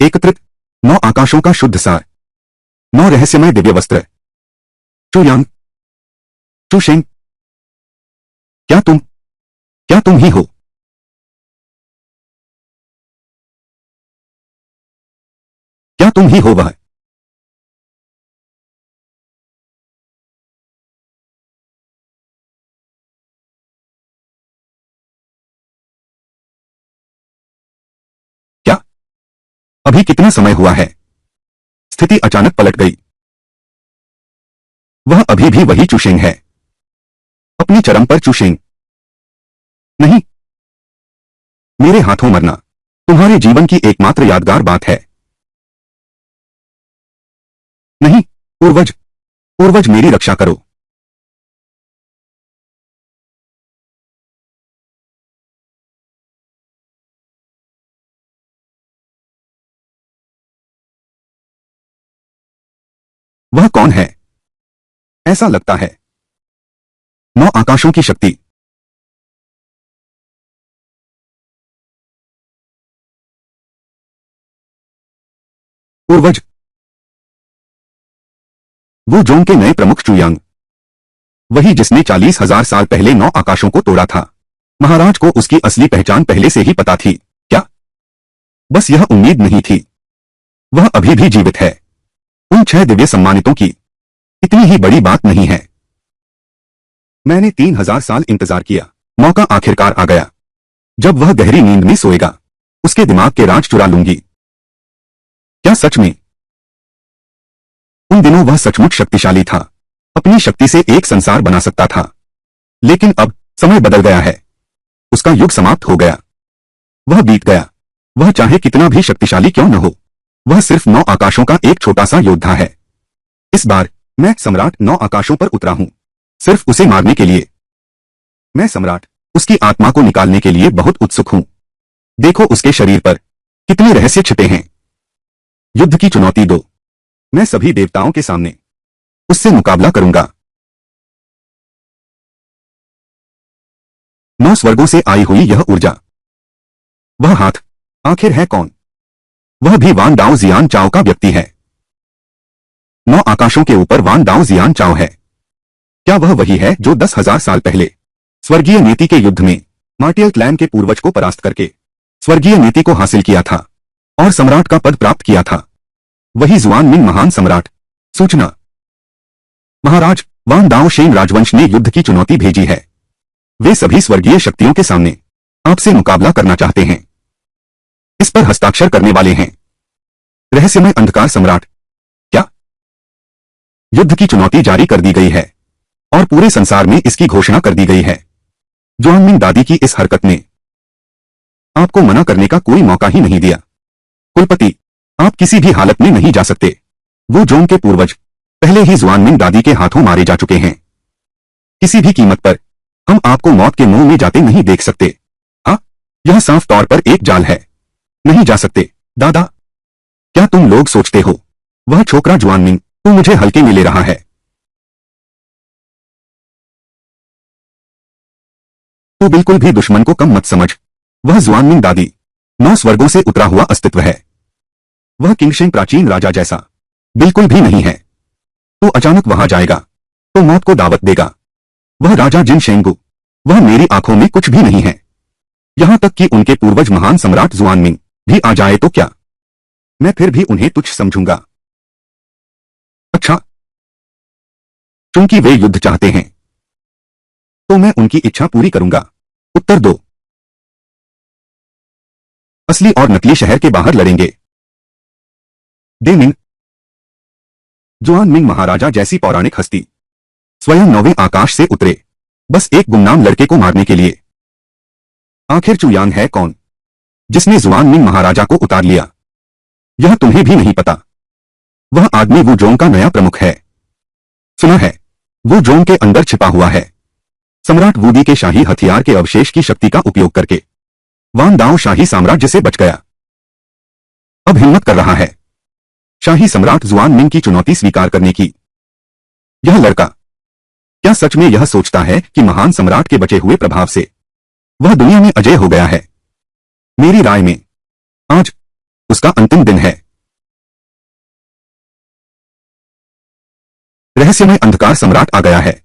S1: एकत्रित 9 आकाशों का शुद्ध सार, 9 रहस्यमय दिव्य वस्त्र। चू यांग, चू शेंग, क्या तुम ही हो? क्या तुम ही हो वह? क्या? अभी कितना समय हुआ है? स्थिति अचानक पलट गई। वह अभी भी वही चू शेंग है, अपनी चरम पर चू शेंग। नहीं, मेरे हाथों मरना तुम्हारे जीवन की एकमात्र यादगार बात है। नहीं, पूर्वज, पूर्वज मेरी रक्षा करो। वह कौन है? ऐसा लगता है 9 आकाशों की शक्ति। पूर्वज, वो जोंग के नए प्रमुख चुयांग, वही जिसने 40,000 साल पहले 9 आकाशों को तोड़ा था। महाराज को उसकी असली पहचान पहले से ही पता थी क्या? बस यह उम्मीद नहीं थी। वह अभी भी जीवित है। उन 6 दिव्य सम्मानितों की इतनी ही बड़ी बात नहीं है। मैंने 3,000 साल इंतजार किया, मौका आखिरकार आ गया। जब वह गहरी नींद में सोएगा, उसके दिमाग के राज चुरा लूंगी। क्या सच में? उन दिनों वह सचमुच शक्तिशाली था, अपनी शक्ति से एक संसार बना सकता था। लेकिन अब समय बदल गया है। उसका युग समाप्त हो गया। वह बीत गया। वह चाहे कितना भी शक्तिशाली क्यों न हो, वह सिर्फ 9 आकाशों का एक छोटा सा योद्धा है। इस बार मैं सम्राट 9 आकाशों पर उतरा हूं, सिर्फ उसे मारने के लिए। मैं सम्राट, उसकी आत्मा को निकालने के लिए बहुत उत्सुक हूं। देखो उसके शरीर पर कितने रहस्य छिपे हैं। युद्ध की चुनौती दो। मैं सभी देवताओं के सामने उससे मुकाबला करूंगा। 9 स्वर्गों से आई हुई यह ऊर्जा, वह हाथ, आखिर है कौन? वह भी वान डाओ जियान चाओ का व्यक्ति है। 9 आकाशों के ऊपर वान डाओ जियान चाओ है। क्या वह वही है जो 10,000 साल पहले स्वर्गीय नीति के युद्ध में मार्टियल क्लैन के पूर्वज को परास्त करके स्वर्गीय नीति को हासिल किया था और सम्राट का पद प्राप्त किया था? वही जुआन मिंग महान सम्राट। सूचना, महाराज, वान डाओ शेन राजवंश ने युद्ध की चुनौती भेजी है। वे सभी स्वर्गीय शक्तियों के सामने आपसे मुकाबला करना चाहते हैं। इस पर हस्ताक्षर करने वाले हैं रहस्यमय अंधकार सम्राट। क्या? युद्ध की चुनौती जारी कर दी गई है और पूरे संसार में इसकी घोषणा कर दी गई है। जुआनमिंग दादी की इस हरकत ने आपको मना करने का कोई मौका ही नहीं दिया। कुलपति, आप किसी भी हालत में नहीं जा सकते। वो जोंग के पूर्वज पहले ही जुआनमिंग दादी के हाथों मारे जा चुके हैं। किसी भी कीमत पर हम आपको मौत के मुंह में जाते नहीं देख सकते। हाँ, यह साफ तौर पर एक जाल है। नहीं जा सकते। दादा, क्या तुम लोग सोचते हो वह छोकरा जुआनमिंग तू मुझे हल्के में ले रहा है? तो बिल्कुल भी दुश्मन को कम मत समझ। वह जुआनमिंग दादी 9 स्वर्गों से उतरा हुआ अस्तित्व है। वह किंगशेंग प्राचीन राजा जैसा बिल्कुल भी नहीं है। तो अचानक वहां जाएगा तो मौत को दावत देगा। वह राजा जिन शेंगू, वह मेरी आंखों में कुछ भी नहीं है। यहां तक कि उनके पूर्वज महान सम्राट जुआनमिंग भी आ जाए तो क्या? मैं फिर भी उन्हें तुच्छ समझूंगा। अच्छा, चूंकि वे युद्ध चाहते हैं तो मैं उनकी इच्छा पूरी करूंगा। उत्तर दो। असली और नकली शहर के बाहर लड़ेंगे। डेमिंग, जुआनमिंग महाराजा जैसी पौराणिक हस्ती स्वयं 9वें आकाश से उतरे, बस एक गुमनाम लड़के को मारने के लिए। आखिर चुयांग है कौन जिसने जुआनमिंग महाराजा को उतार लिया? यह तुम्हें भी नहीं पता। वह आदमी वू जोंग का नया प्रमुख है। सुना है वू जोंग के अंदर छिपा हुआ है। सम्राट वूडी के शाही हथियार के अवशेष की शक्ति का उपयोग करके वान दाओ शाही साम्राज्य से बच गया। अब हिम्मत कर रहा है शाही सम्राट जुआनमिंग की चुनौती स्वीकार करने की। यह लड़का क्या सच में यह सोचता है कि महान सम्राट के बचे हुए प्रभाव से वह दुनिया में अजेय हो गया है? मेरी राय में आज उसका अंतिम दिन है। रहस्यमय अंधकार सम्राट आ गया है।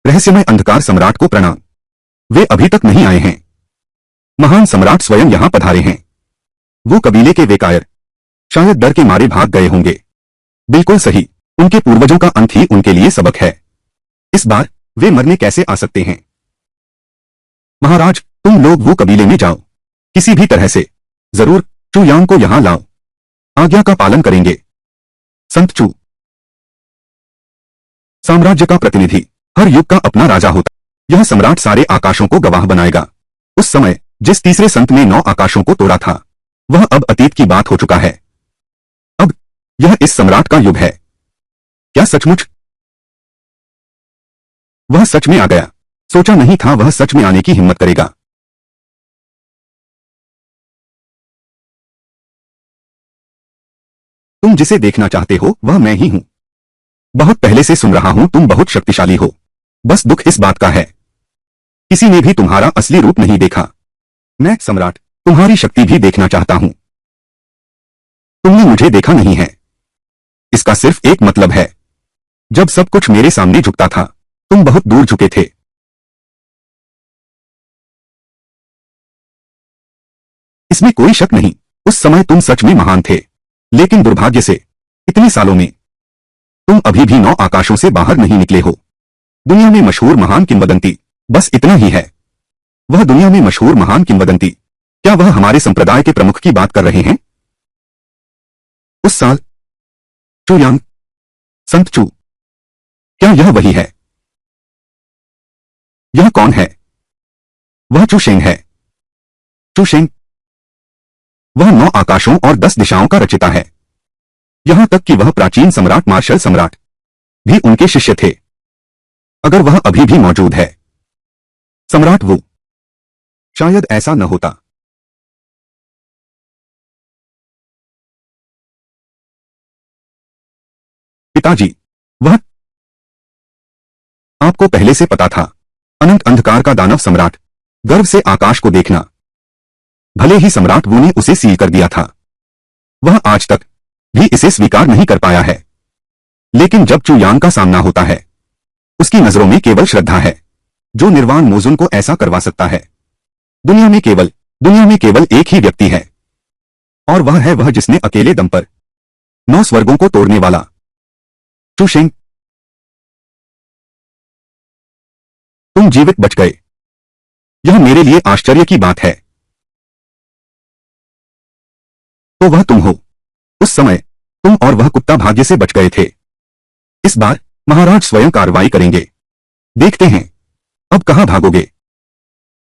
S1: रहस्यमय अंधकार सम्राट को प्रणाम। वे अभी तक नहीं आए हैं। महान सम्राट स्वयं यहां पधारे हैं। वो कबीले के वे कायर शायद डर के मारे भाग गए होंगे। बिल्कुल सही, उनके पूर्वजों का अंत ही उनके लिए सबक है। इस बार वे मरने कैसे आ सकते हैं? महाराज, तुम लोग वो कबीले में जाओ, किसी भी तरह से जरूर चुयांग को यहां लाओ। आज्ञा का पालन करेंगे। संत चू, साम्राज्य का प्रतिनिधि हर युग का अपना राजा होता। यह सम्राट सारे आकाशों को गवाह बनाएगा। उस समय जिस तीसरे संत ने 9 आकाशों को तोड़ा था, वह अब अतीत की बात हो चुका है। अब यह इस सम्राट का युग है। क्या सचमुच? वह सच में आ गया। सोचा नहीं था वह सच में आने की हिम्मत करेगा। तुम जिसे देखना चाहते हो वह मैं ही हूं। बहुत पहले से सुन रहा हूं तुम बहुत शक्तिशाली हो। बस दुख इस बात का है, किसी ने भी तुम्हारा असली रूप नहीं देखा। मैं सम्राट तुम्हारी शक्ति भी देखना चाहता हूं। तुमने मुझे देखा नहीं है। इसका सिर्फ एक मतलब है, जब सब कुछ मेरे सामने झुकता था तुम बहुत दूर झुके थे। इसमें कोई शक नहीं, उस समय तुम सच में महान थे। लेकिन दुर्भाग्य से इतने सालों में तुम अभी भी 9 आकाशों से बाहर नहीं निकले हो। दुनिया में मशहूर महान किंवदंती बस इतना ही है। वह दुनिया में मशहूर महान किंवदंती, क्या वह हमारे संप्रदाय के प्रमुख की बात कर रहे हैं? उस साल चू यांग, संत चू, क्या यह वही है? यह कौन है? वह चू शेंग है। चू शेंग, वह 9 आकाशों और 10 दिशाओं का रचिता है। यहां तक कि वह प्राचीन सम्राट मार्शल सम्राट भी उनके शिष्य थे। अगर वह अभी भी मौजूद है, सम्राट वू, शायद ऐसा न होता। पिताजी, वह आपको पहले से पता था। अनंत अंधकार का दानव सम्राट, गर्व से आकाश को देखना। भले ही सम्राट वू ने उसे सील कर दिया था, वह आज तक भी इसे स्वीकार नहीं कर पाया है। लेकिन जब चू यांग का सामना होता है, उसकी नजरों में केवल श्रद्धा है। जो निर्वाण मोजुन को ऐसा करवा सकता है। दुनिया में केवल एक ही व्यक्ति है, और वह है वह जिसने अकेले दम पर 9 स्वर्गों को तोड़ने वाला चू शेंग। तुम जीवित बच गए, यह मेरे लिए आश्चर्य की बात है। तो वह तुम हो। उस समय तुम और वह कुत्ता भाग्य से बच गए थे। इस बार महाराज स्वयं कार्रवाई करेंगे। देखते हैं अब कहां भागोगे।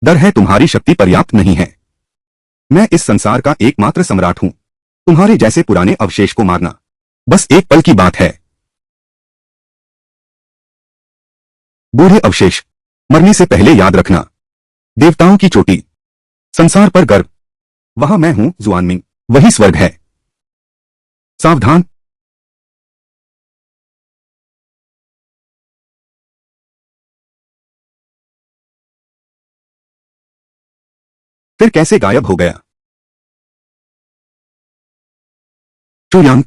S1: डर है तुम्हारी शक्ति पर्याप्त नहीं है। मैं इस संसार का एकमात्र सम्राट हूं। तुम्हारे जैसे पुराने अवशेष को मारना बस एक पल की बात है। बूढ़े अवशेष, मरने से पहले याद रखना, देवताओं की चोटी, संसार पर गर्व, वहां मैं हूं जुआनमिंग, वही स्वर्ग है। सावधान। फिर कैसे गायब हो गया? चू यांग,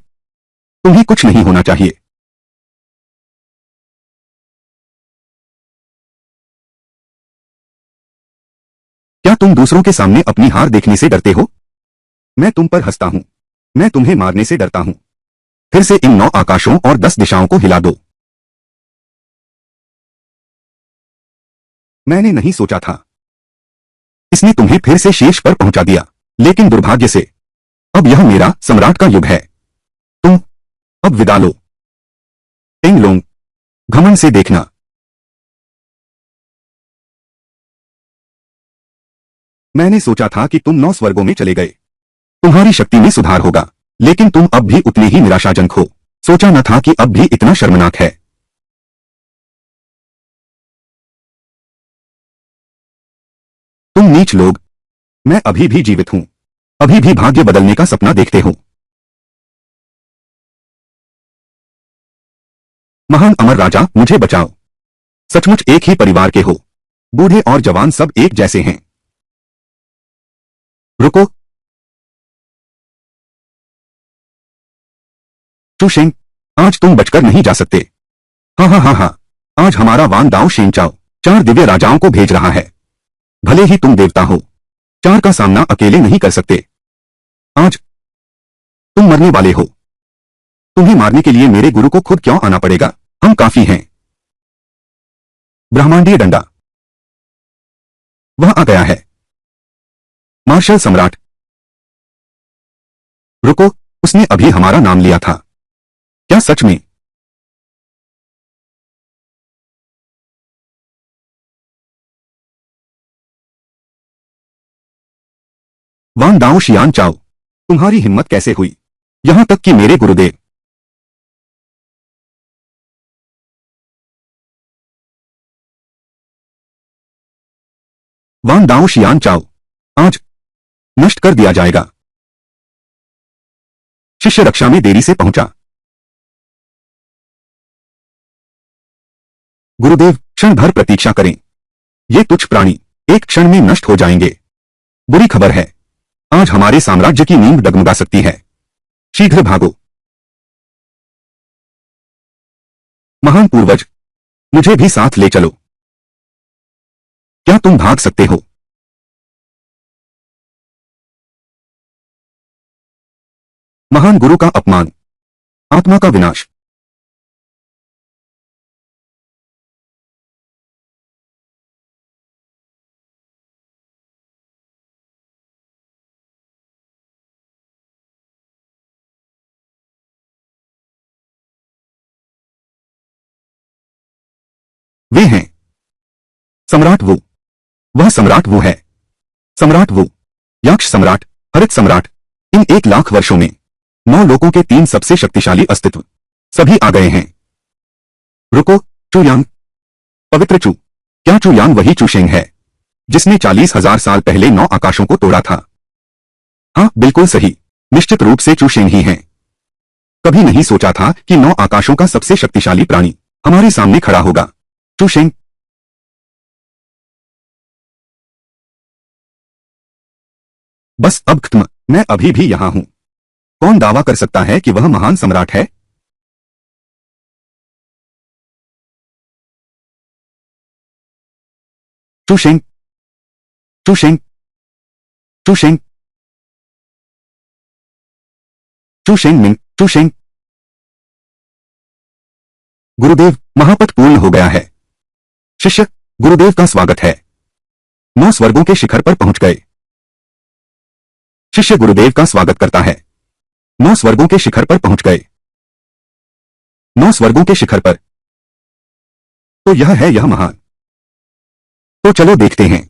S1: तुम्हें कुछ नहीं होना चाहिए। क्या तुम दूसरों के सामने अपनी हार देखने से डरते हो? मैं तुम पर हंसता हूं। मैं तुम्हें मारने से डरता हूं। फिर से इन 9 आकाशों और 10 दिशाओं को हिला दो। मैंने नहीं सोचा था इसने तुम्हें फिर से शीर्ष पर पहुंचा दिया, लेकिन दुर्भाग्य से अब यह मेरा सम्राट का युग है। तुम अब विदा लो। टिंग लोंग, घमंड से देखना। मैंने सोचा था कि तुम 9 स्वर्गों में चले गए, तुम्हारी शक्ति में सुधार होगा, लेकिन तुम अब भी उतने ही निराशाजनक हो। सोचा न था कि अब भी इतना शर्मनाक है। तुम नीच लोग, मैं अभी भी जीवित हूं, अभी भी भाग्य बदलने का सपना देखते हो। महान अमर राजा, मुझे बचाओ। सचमुच एक ही परिवार के हो, बूढ़े और जवान सब एक जैसे हैं। रुको। चू शेंग, आज तुम बचकर नहीं जा सकते। हाँ हाँ हाँ हाँ, आज हमारा वान दाओ शेंग चाओ 4 दिव्य राजाओं को भेज रहा है। भले ही तुम देवता हो, 4 का सामना अकेले नहीं कर सकते। आज तुम मरने वाले हो। तुम्हें मारने के लिए मेरे गुरु को खुद क्यों आना पड़ेगा? हम काफी हैं। ब्रह्मांडीय डंडा, वह आ गया है। मार्शल सम्राट, रुको, उसने अभी हमारा नाम लिया था। क्या सच में? वान दाओ शियान चाओ, तुम्हारी हिम्मत कैसे हुई? यहां तक कि मेरे गुरुदेव वांग दाओ शियान चाओ, आज नष्ट कर दिया जाएगा। शिष्य रक्षा में देरी से पहुंचा। गुरुदेव, क्षण भर प्रतीक्षा करें, ये तुच्छ प्राणी एक क्षण में नष्ट हो जाएंगे। बुरी खबर है, आज हमारे साम्राज्य की नींद डगमगा सकती है। शीघ्र भागो। महान पूर्वज, मुझे भी साथ ले चलो। क्या तुम भाग सकते हो? महान गुरु का अपमान, आत्मा का विनाश। वे हैं सम्राट वो, वह सम्राट वो है, सम्राट वो, यक्ष सम्राट, हरित सम्राट। इन 1,00,000 वर्षों में 9 लोकों के 3 सबसे शक्तिशाली अस्तित्व सभी आ गए हैं। रुको, चुयांग, पवित्र चू, क्या चुयांग वही चुशेंग है जिसने 40,000 साल पहले 9 आकाशों को तोड़ा था? हाँ, बिल्कुल सही, निश्चित रूप से चुशेंग ही हैं। कभी नहीं सोचा था कि 9 आकाशों का सबसे शक्तिशाली प्राणी हमारे सामने खड़ा होगा। चुशेंग, बस अब खत्म, मैं अभी भी यहां हूं। कौन दावा कर सकता है कि वह महान सम्राट है? चुशेंग, चुशेंग, चुशेंग, चुशेंग मिंग, चुशेंग। गुरुदेव, महापथ पूर्ण हो गया है। शिष्य, गुरुदेव का स्वागत है। 9 स्वर्गों के शिखर पर पहुंच गए। शिष्य गुरुदेव का स्वागत करता है। 9 स्वर्गों के शिखर पर पहुंच गए। 9 स्वर्गों के शिखर पर। तो यह है यह महान। तो चलो देखते हैं।